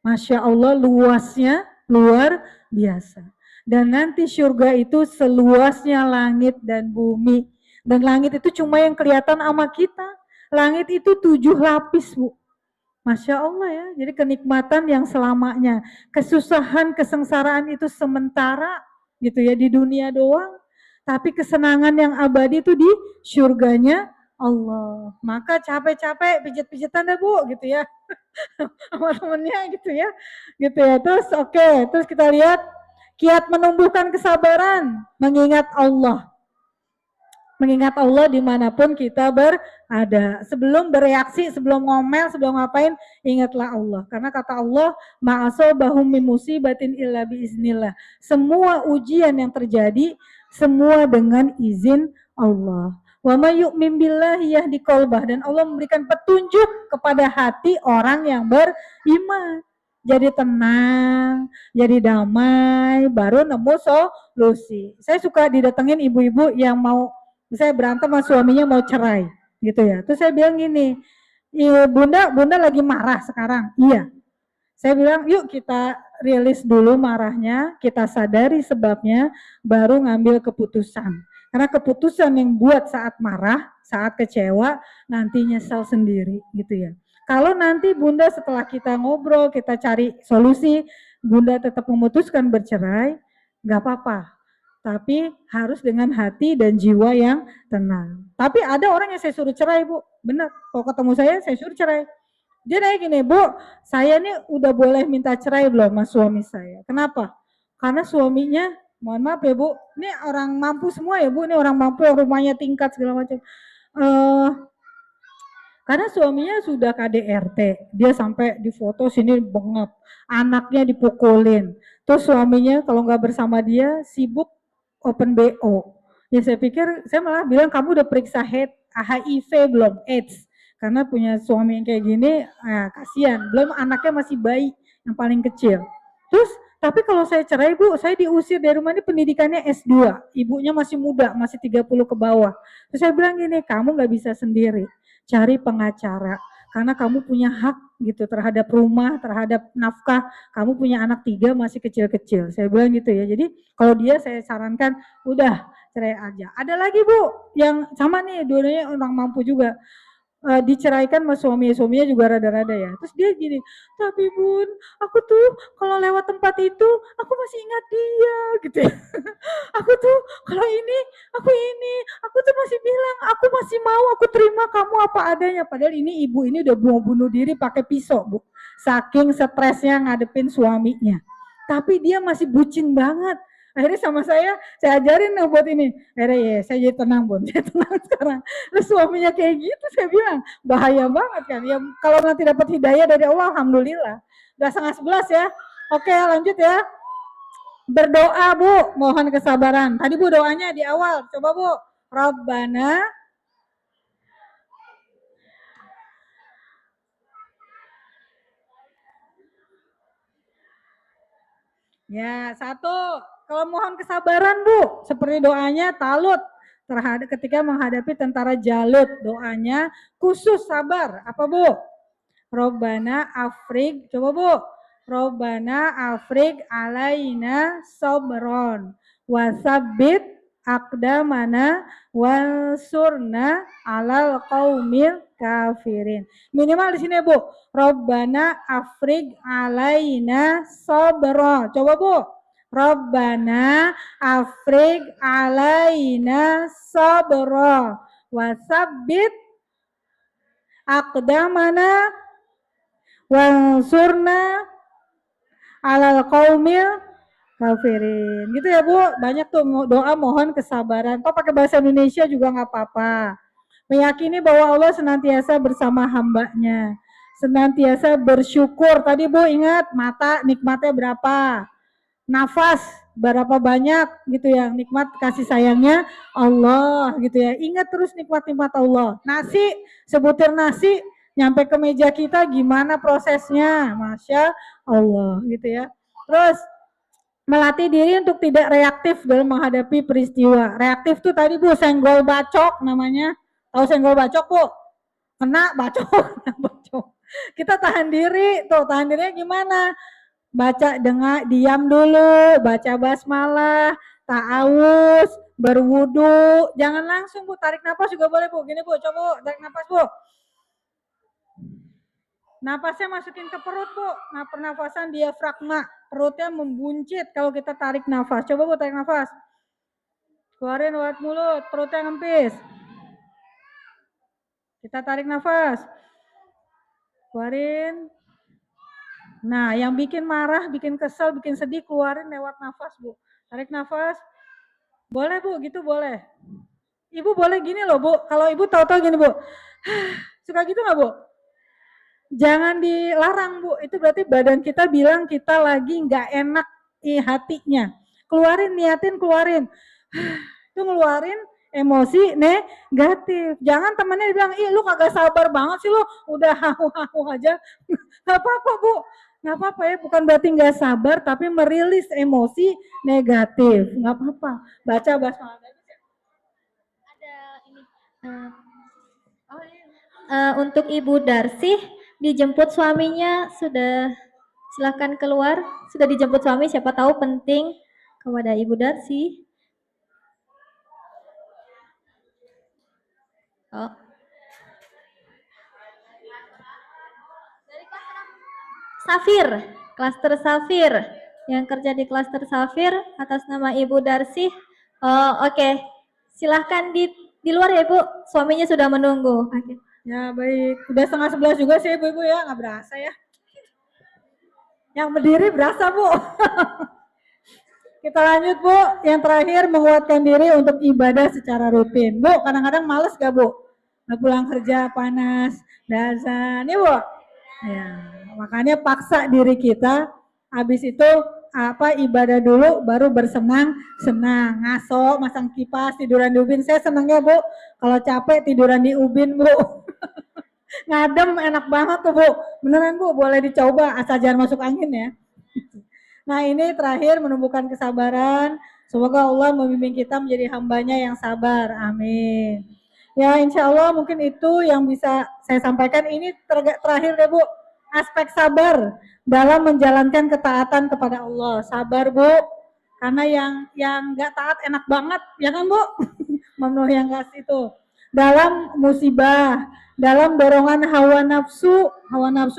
Masya Allah luasnya luar biasa. Dan nanti surga itu seluasnya langit dan bumi. Dan langit itu cuma yang kelihatan sama kita. Langit itu 7 lapis Bu. Masya Allah ya, jadi kenikmatan yang selamanya. Kesusahan, kesengsaraan itu sementara gitu ya di dunia doang. Tapi kesenangan yang abadi itu di surganya Allah. Maka capek-capek pijat-pijatan dah Bu gitu ya. Sama temennya gitu ya. Gitu ya. Terus oke, terus kita lihat kiat menumbuhkan kesabaran, mengingat Allah. Mengingat Allah dimanapun kita berada. Sebelum bereaksi, sebelum ngomel, sebelum ngapain, ingatlah Allah. Karena kata Allah, ma'asobahum min musibatin illa biiznillah. Semua ujian yang terjadi, semua dengan izin Allah. Wa may yu'min billahi yahdi qalbah, dan Allah memberikan petunjuk kepada hati orang yang beriman. Jadi tenang, jadi damai, baru nemu solusi. Saya suka didatengin ibu-ibu yang mau saya berantem sama suaminya mau cerai gitu ya. Terus saya bilang gini, bunda lagi marah sekarang. Iya. Saya bilang yuk kita rilis dulu marahnya, kita sadari sebabnya, baru ngambil keputusan. Karena keputusan yang buat saat marah, saat kecewa, nanti nyesel sendiri gitu ya. Kalau nanti bunda setelah kita ngobrol, kita cari solusi, bunda tetap memutuskan bercerai, nggak apa-apa, tapi harus dengan hati dan jiwa yang tenang. Tapi ada orang yang saya suruh cerai Bu, benar. Kalau ketemu saya suruh cerai. Dia nanya gini, Bu, saya nih udah boleh minta cerai belum sama suami saya? Kenapa? Karena suaminya, mohon maaf ya Bu, ini orang mampu semua ya Bu, ini orang mampu yang rumahnya tingkat segala macam. Karena suaminya sudah KDRT, dia sampai di foto sini bengap, anaknya dipukulin. Terus suaminya kalau nggak bersama dia sibuk open BO. Ya saya pikir, saya malah bilang kamu udah periksa HIV belum, AIDS. Karena punya suami yang kayak gini, kasihan. Belum anaknya masih bayi yang paling kecil. Terus tapi kalau saya cerai Bu, saya diusir dari rumah ini pendidikannya S2. Ibunya masih muda, masih 30 ke bawah. Terus saya bilang gini, kamu nggak bisa sendiri, cari pengacara. Karena kamu punya hak gitu terhadap rumah, terhadap nafkah. Kamu punya anak 3 masih kecil-kecil. Saya bilang gitu ya. Jadi kalau dia saya sarankan udah cerai aja. Ada lagi Bu yang sama nih, dua-duanya orang mampu juga. Diceraikan sama suaminya juga rada-rada ya. Terus dia gini, tapi Bun, aku tuh kalau lewat tempat itu, aku masih ingat dia gitu ya. Aku tuh kalau ini, aku tuh masih bilang, aku masih mau, aku terima kamu apa adanya. Padahal ini ibu ini udah mau bunuh diri pakai pisau Bu. Saking stresnya ngadepin suaminya. Tapi dia masih bucin banget. Akhirnya sama saya ajarin nih buat ini. Akhirnya ya saya jadi tenang Bun, saya tenang sekarang. Terus suaminya kayak gitu saya bilang, bahaya banget kan. Ya kalau nanti dapat hidayah dari Allah, alhamdulillah. Udah 10:30 ya. Oke lanjut ya. Berdoa Bu, mohon kesabaran. Tadi Bu doanya di awal, coba Bu. Rabbana Ya, satu, kalau mohon kesabaran Bu, seperti doanya Talut terhadap ketika menghadapi tentara Jalut, doanya khusus sabar. Apa Bu? Robbana afrig, coba Bu. Robbana afrig alaina sobron wasabbit akdamana wansurna alal qaumil kafirin. Minimal di sini Bu. Robbana afrig alaina sobron. Coba Bu. Robbana afrig alaina sobron wasabbit akdamana wansurna alal qaumil kafirin. Gitu ya Bu, banyak tuh doa mohon kesabaran. Kok pakai bahasa Indonesia juga nggak apa-apa. Meyakini bahwa Allah senantiasa bersama hambanya. Senantiasa bersyukur. Tadi Bu ingat mata nikmatnya berapa? Nafas berapa banyak gitu ya, nikmat kasih sayangnya Allah gitu ya. Ingat terus nikmat-nikmat Allah. Nasi, sebutir nasi nyampe ke meja kita gimana prosesnya, Masya Allah gitu ya. Terus melatih diri untuk tidak reaktif dalam menghadapi peristiwa. Reaktif tuh tadi Bu, senggol bacok namanya. Tahu senggol bacok Bu? Kena bacok, kena bacok. Kita tahan diri, tuh tahan dirinya gimana? Baca dengar, diam dulu, baca basmalah, ta'awuz, berwudu. Jangan langsung Bu, tarik nafas juga boleh Bu. Gini Bu, coba Bu, tarik nafas Bu. Napasnya masukin ke perut Bu. Nah, pernafasan diafragma. Perutnya membuncit kalau kita tarik nafas. Coba Bu, tarik nafas. Keluarin lewat mulut, perutnya ngempis. Kita tarik nafas. Keluarin. Nah, yang bikin marah, bikin kesel, bikin sedih, keluarin lewat nafas Bu. Tarik nafas. Boleh Bu, gitu boleh. Ibu boleh gini loh Bu, kalau ibu tahu-tahu gini Bu, suka gitu nggak Bu? Jangan dilarang Bu, itu berarti badan kita bilang kita lagi nggak enak hatinya. Keluarin, niatin keluarin. Itu ngeluarin emosi negatif. Jangan temennya bilang, ih lu kagak sabar banget sih lu, udah hahu-hahu aja. Gak apa-apa Bu, gak apa-apa ya, bukan berarti gak sabar, tapi merilis emosi negatif. Gak apa-apa, baca basmalah. Ada ini. Untuk Ibu Darsih, dijemput suaminya, sudah silahkan keluar. Sudah dijemput suami, siapa tahu penting kepada Ibu Darsih. Oh. Safir, klaster Safir, yang kerja di klaster Safir atas nama Ibu Darsih. Oh, oke. Silahkan di luar ya Ibu, suaminya sudah menunggu. Okay. Ya baik, udah 10:30 juga sih ibu-ibu ya, nggak berasa ya. Yang berdiri berasa Bu. Kita lanjut Bu, yang terakhir menguatkan diri untuk ibadah secara rutin. Bu, kadang-kadang males gak Bu? Nggak pulang kerja panas, dasar, nih Bu. Ya, makanya paksa diri kita, habis itu ibadah dulu, baru bersenang-senang. Ngaso, masang kipas, tiduran di ubin. Saya senangnya Bu, kalau capek tiduran di ubin Bu. Ngadem enak banget tuh Bu. Beneran Bu, boleh dicoba asal jangan masuk angin ya. Nah ini terakhir menumbuhkan kesabaran. Semoga Allah membimbing kita menjadi hambanya yang sabar. Amin. Ya insya Allah mungkin itu yang bisa saya sampaikan. Ini terakhir deh Bu. Aspek sabar dalam menjalankan ketaatan kepada Allah. Sabar Bu. Karena yang nggak taat enak banget, ya kan Bu? Memenuhi yang kasih itu. Dalam musibah, dalam dorongan hawa nafsu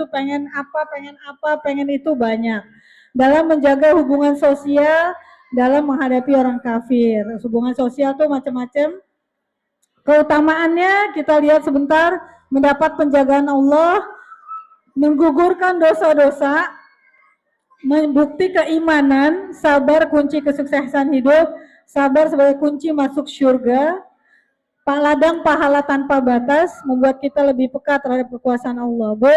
pengen apa, pengen itu banyak. Dalam menjaga hubungan sosial, dalam menghadapi orang kafir. Hubungan sosial tuh macam-macam. Keutamaannya kita lihat sebentar, mendapat penjagaan Allah, menggugurkan dosa-dosa, membukti keimanan, sabar kunci kesuksesan hidup, sabar sebagai kunci masuk surga, ladang pahala tanpa batas, membuat kita lebih peka terhadap kekuasaan Allah. Bu,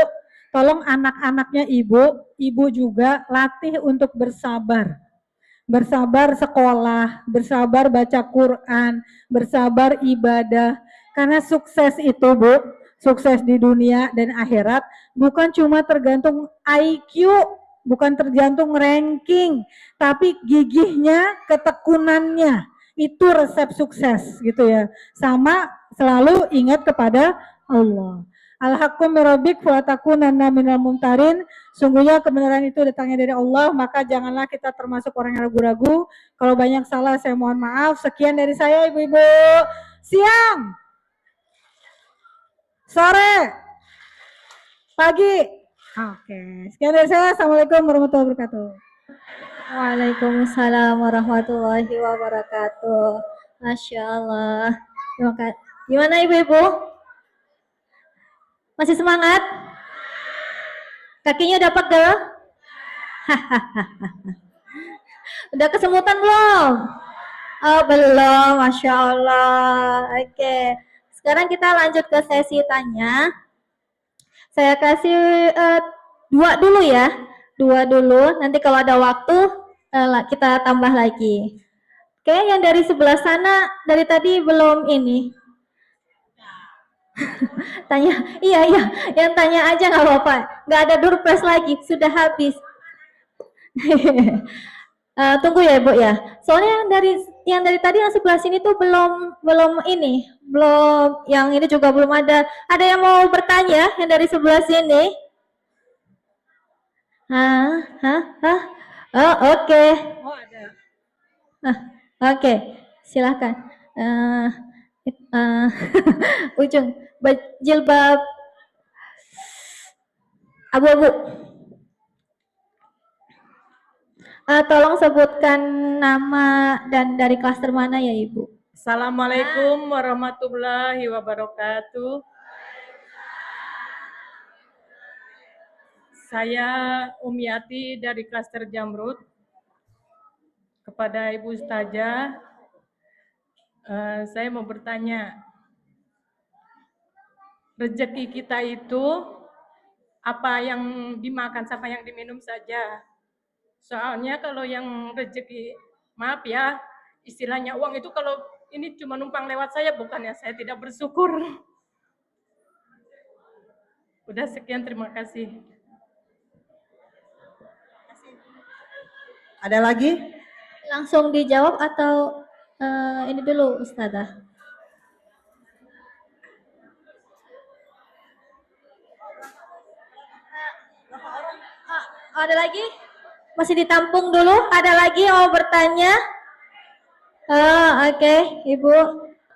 tolong anak-anaknya ibu juga latih untuk bersabar. Bersabar sekolah, bersabar baca Quran, bersabar ibadah. Karena sukses itu Bu, sukses di dunia dan akhirat bukan cuma tergantung IQ bukan tergantung ranking, tapi gigihnya, ketekunannya. Itu resep sukses gitu ya. Sama selalu ingat kepada Allah. Al-haqqu min rabbik wa takunanna minal mumtarin. Sungguhnya kebenaran itu datangnya dari Allah, maka janganlah kita termasuk orang yang ragu-ragu. Kalau banyak salah saya mohon maaf. Sekian dari saya ibu-ibu. Siang, sore, pagi. Oke, sekian dari saya. Assalamualaikum warahmatullahi wabarakatuh. Waalaikumsalam warahmatullahi wabarakatuh. Masya Allah. Terima kasih. Gimana ibu-ibu? Masih semangat? Kakinya udah pegel? Udah kesemutan belum? Oh belum, Masya Allah. Oke, sekarang kita lanjut ke sesi tanya. Saya kasih dua dulu ya. Dua dulu, nanti kalau ada waktu kita tambah lagi. Oke, yang dari sebelah sana dari tadi belum ini. Tanya, iya, yang tanya aja nggak apa-apa. Nggak ada durpres lagi, sudah habis. Tunggu ya Ibu ya. Soalnya yang dari tadi yang sebelah sini tuh belum ini, belum yang ini juga belum ada. Ada yang mau bertanya yang dari sebelah sini? Oh, oke. Oh, ada. Oke, silakan. Ujung jilbab abu-abu. Tolong sebutkan nama dan dari klaster mana ya Ibu. Assalamualaikum warahmatullahi wabarakatuh. Saya Umiati dari klaster Jamrud. Kepada Ibu Ustazah, saya mau bertanya, rezeki kita itu apa yang dimakan sama yang diminum saja? Soalnya kalau yang rezeki, maaf ya, istilahnya uang itu kalau ini cuma numpang lewat saya, bukannya saya tidak bersyukur. Udah sekian, terima kasih. Ada lagi? Langsung dijawab atau ini dulu Ustazah? Ada lagi? Masih ditampung dulu? Ada lagi yang mau bertanya? Oke, Ibu.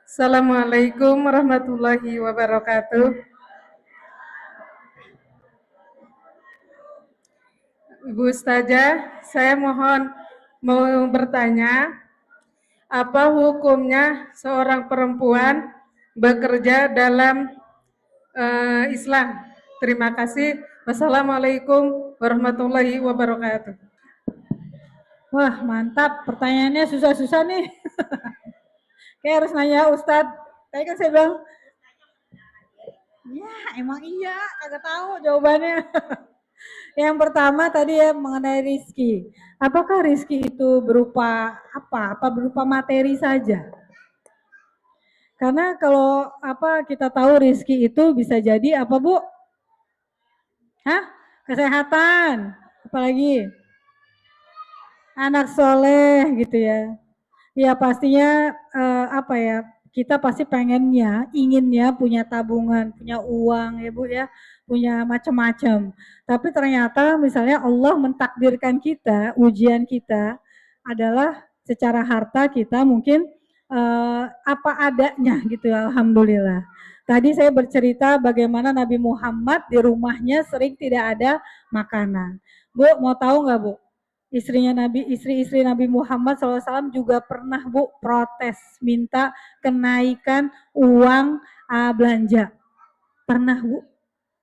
Assalamualaikum warahmatullahi wabarakatuh. Ibu Ustazah, saya mau bertanya, apa hukumnya seorang perempuan bekerja dalam Islam? Terima kasih. Wassalamualaikum warahmatullahi wabarakatuh. Wah, mantap. Pertanyaannya susah-susah nih. Kayak harus nanya Ustadz. Tadi kan saya bilang, ya emang iya, kagak tahu jawabannya. Yang pertama tadi ya mengenai rizki. Apakah rizki itu berupa apa? Apa berupa materi saja? Karena kalau kita tahu rizki itu bisa jadi apa Bu? Kesehatan, apalagi anak soleh gitu ya. Ya pastinya kita pasti inginnya punya tabungan, punya uang ya Bu ya, punya macam-macam. Tapi ternyata misalnya Allah mentakdirkan kita, ujian kita adalah secara harta kita mungkin apa adanya gitu, alhamdulillah. Tadi saya bercerita bagaimana Nabi Muhammad di rumahnya sering tidak ada makanan. Bu, mau tahu nggak Bu? Istri-istri Nabi Muhammad SAW juga pernah Bu protes minta kenaikan uang belanja. Pernah Bu,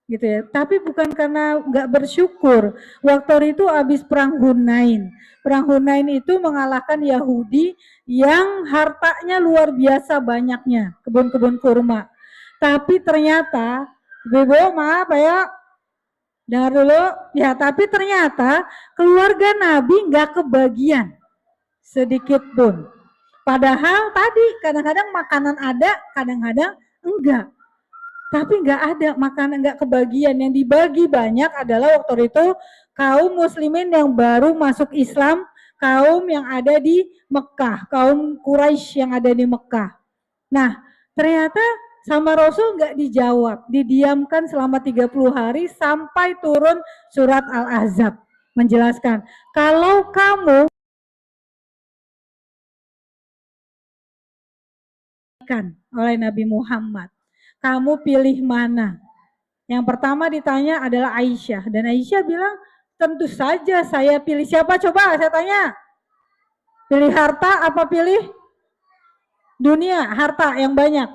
gitu ya. Tapi bukan karena nggak bersyukur. Waktu itu habis perang Hunain. Perang Hunain itu mengalahkan Yahudi yang hartanya luar biasa banyaknya, kebun-kebun kurma. Tapi ternyata, Ibu maaf ya, dengar dulu, ya tapi ternyata keluarga Nabi nggak kebagian sedikit pun. Padahal tadi kadang-kadang makanan ada, kadang-kadang enggak. Tapi nggak ada makanan, nggak kebagian. Yang dibagi banyak adalah waktu itu kaum muslimin yang baru masuk Islam, kaum yang ada di Mekah, kaum Quraisy yang ada di Mekah. Nah, ternyata sama Rasul nggak dijawab, didiamkan selama 30 hari sampai turun surat Al-Ahzab menjelaskan, kalau kamu oleh Nabi Muhammad, kamu pilih mana? Yang pertama ditanya adalah Aisyah, dan Aisyah bilang, tentu saja saya pilih siapa, coba saya tanya, pilih harta apa pilih dunia? Harta yang banyak.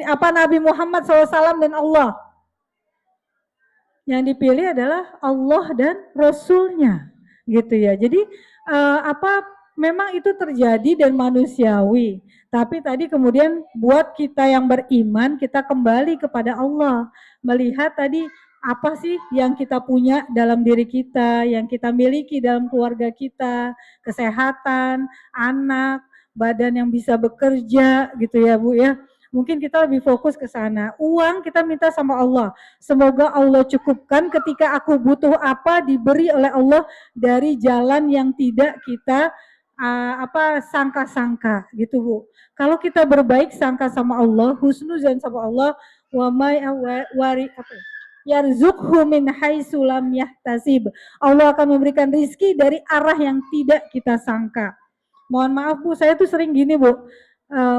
Apa Nabi Muhammad SAW dan Allah? Yang dipilih adalah Allah dan Rasulnya, gitu ya. Jadi memang itu terjadi dan manusiawi. Tapi tadi kemudian buat kita yang beriman, kita kembali kepada Allah, melihat tadi apa sih yang kita punya dalam diri kita, yang kita miliki dalam keluarga kita, kesehatan, anak, badan yang bisa bekerja, gitu ya Bu ya. Mungkin kita lebih fokus ke sana. Uang kita minta sama Allah. Semoga Allah cukupkan ketika aku butuh apa diberi oleh Allah dari jalan yang tidak kita sangka-sangka gitu Bu. Kalau kita berbaik sangka sama Allah, husnuzan sama Allah, wa may wari apa? Yarzuqhu min haitsu lam yahtasib. Allah akan memberikan rizki dari arah yang tidak kita sangka. Mohon maaf Bu, saya tuh sering gini Bu.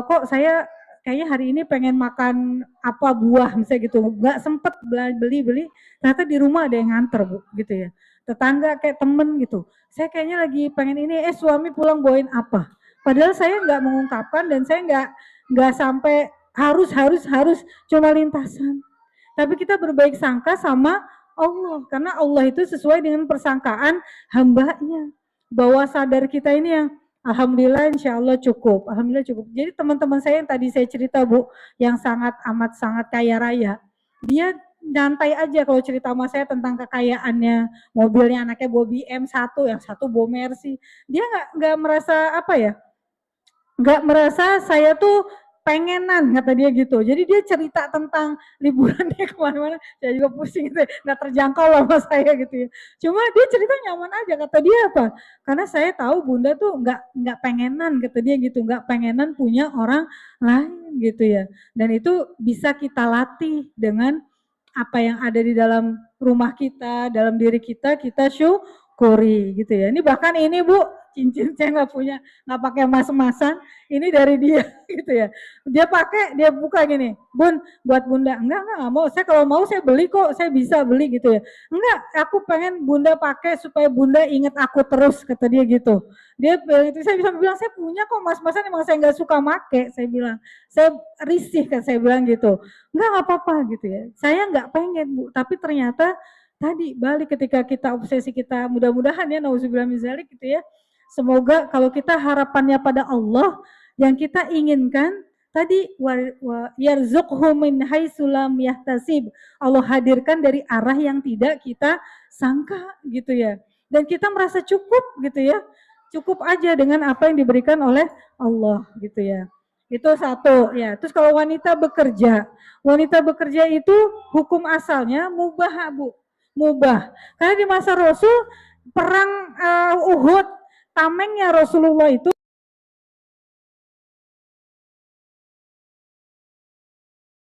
Kok saya kayaknya hari ini pengen makan apa buah misalnya gitu, nggak sempet beli, ternyata di rumah ada yang nganter Bu, gitu ya. Tetangga kayak temen gitu, saya kayaknya lagi pengen ini, suami pulang bawain apa. Padahal saya nggak mengungkapkan dan saya nggak sampai harus cuma lintasan. Tapi kita berbaik sangka sama Allah, karena Allah itu sesuai dengan persangkaan hambanya. Bahwa sadar kita ini yang alhamdulillah insya Allah cukup, alhamdulillah cukup. Jadi teman-teman saya yang tadi saya cerita Bu, yang sangat kaya raya, dia nyantai aja kalau cerita sama saya tentang kekayaannya, mobilnya anaknya bawa BM1, yang satu bawa Mercy. Dia nggak merasa apa ya, nggak merasa saya tuh pengenan, kata dia gitu. Jadi dia cerita tentang liburannya kemana-mana, saya juga pusing gitu, nggak terjangkau lah sama saya gitu ya. Cuma dia cerita nyaman aja, kata dia apa? Karena saya tahu Bunda tuh nggak pengenan, kata dia gitu, nggak pengenan punya orang lain gitu ya. Dan itu bisa kita latih dengan apa yang ada di dalam rumah kita, dalam diri kita syukuri gitu ya. Ini bahkan ini Bu, cincin saya nggak punya, nggak pakai emas-emasan, ini dari dia gitu ya. Dia pakai, dia buka gini, Bun, buat Bunda. Enggak mau. Saya kalau mau saya beli kok, saya bisa beli gitu ya. Enggak, aku pengen Bunda pakai supaya Bunda ingat aku terus, kata dia gitu. Dia itu saya bisa bilang, saya punya kok emas-emasan, emang saya nggak suka make, saya bilang. Saya risih kan saya bilang gitu. Enggak apa-apa gitu ya. Saya nggak pengen Bu, tapi ternyata tadi balik ketika kita obsesi kita, mudah-mudahan ya nauzubillah min dzalik gitu ya. Semoga kalau kita harapannya pada Allah, yang kita inginkan tadi yarzuqhu min haitsu lam yahtasib. Allah hadirkan dari arah yang tidak kita sangka gitu ya. Dan kita merasa cukup gitu ya. Cukup aja dengan apa yang diberikan oleh Allah gitu ya. Itu satu ya. Terus kalau wanita bekerja itu hukum asalnya mubah Bu, mubah. Karena di masa Rasul perang Uhud, tamengnya Rasulullah itu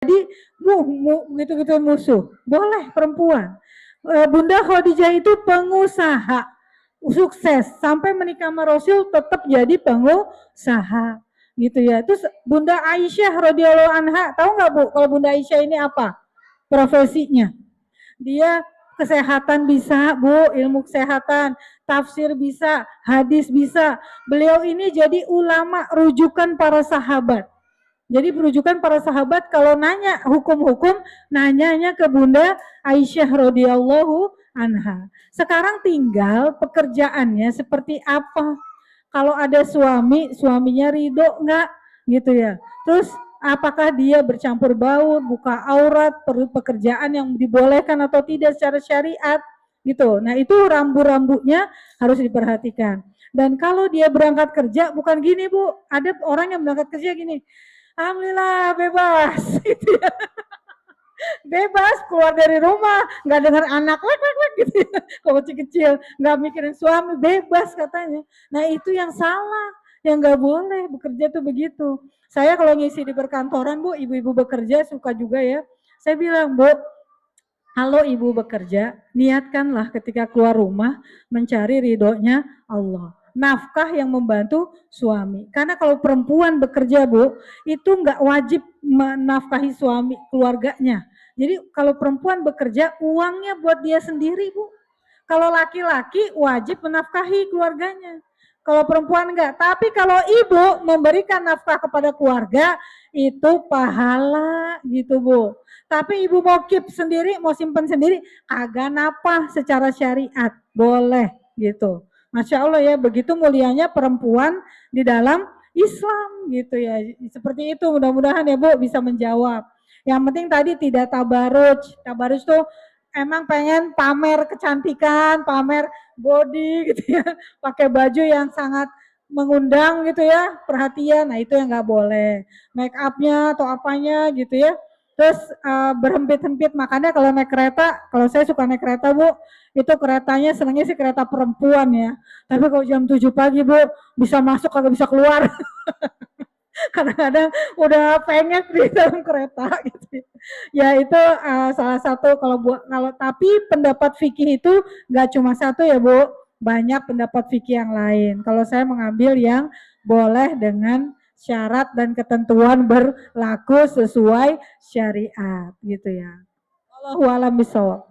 jadi gitu-gitu musuh. Boleh perempuan. Bunda Khadijah itu pengusaha sukses sampai menikah sama Rasul tetap jadi pengusaha gitu ya. Terus Bunda Aisyah radhiyallahu anha, tahu nggak Bu kalau Bunda Aisyah ini apa profesinya? Dia kesehatan bisa Bu, ilmu kesehatan, tafsir bisa, hadis bisa. Beliau ini jadi ulama rujukan para sahabat. Jadi rujukan para sahabat kalau nanya hukum-hukum, nanyanya ke Bunda Aisyah radhiyallahu anha. Sekarang tinggal pekerjaannya seperti apa. Kalau ada suami, suaminya ridho enggak gitu ya. Terus apakah dia bercampur baur, buka aurat, pekerjaan yang dibolehkan atau tidak secara syariat gitu. Nah itu rambu-rambunya harus diperhatikan. Dan kalau dia berangkat kerja bukan gini Bu, ada orang yang berangkat kerja gini, alhamdulillah bebas gitu ya. bebas keluar dari rumah, nggak dengar anak lek lek lek gitu ya. Kalau kecil, nggak mikirin suami, bebas katanya. Nah itu yang salah, yang nggak boleh bekerja tuh begitu. Saya kalau ngisi di perkantoran Bu, ibu-ibu bekerja suka juga ya. Saya bilang Bu, kalau ibu bekerja, niatkanlah ketika keluar rumah mencari ridhonya Allah. Nafkah yang membantu suami. Karena kalau perempuan bekerja Bu, itu nggak wajib menafkahi suami keluarganya. Jadi kalau perempuan bekerja, uangnya buat dia sendiri Bu. Kalau laki-laki wajib menafkahi keluarganya. Kalau perempuan enggak. Tapi kalau ibu memberikan nafkah kepada keluarga, itu pahala gitu Bu. Tapi ibu mau keep sendiri, mau simpen sendiri, kagak napa secara syariat. Boleh gitu. Masya Allah ya, begitu mulianya perempuan di dalam Islam gitu ya. Seperti itu, mudah-mudahan ya Bu bisa menjawab. Yang penting tadi tidak tabaruj. Tabaruj tuh emang pengen pamer kecantikan, pamer body gitu ya, pakai baju yang sangat mengundang gitu ya, perhatian. Nah itu yang nggak boleh. Make upnya atau apanya gitu ya. Terus berhempit-hempit, makanya kalau naik kereta, kalau saya suka naik kereta Bu, itu keretanya senangnya sih kereta perempuan ya. Tapi kalau jam 7 pagi Bu, bisa masuk kagak bisa keluar. Kadang-kadang udah pengen di dalam kereta gitu. Ya itu salah satu kalau tapi pendapat fikih itu nggak cuma satu ya Bu, banyak pendapat fikih yang lain. Kalau saya mengambil yang boleh dengan syarat dan ketentuan berlaku sesuai syariat gitu ya. Wallahu a'lam bishawab.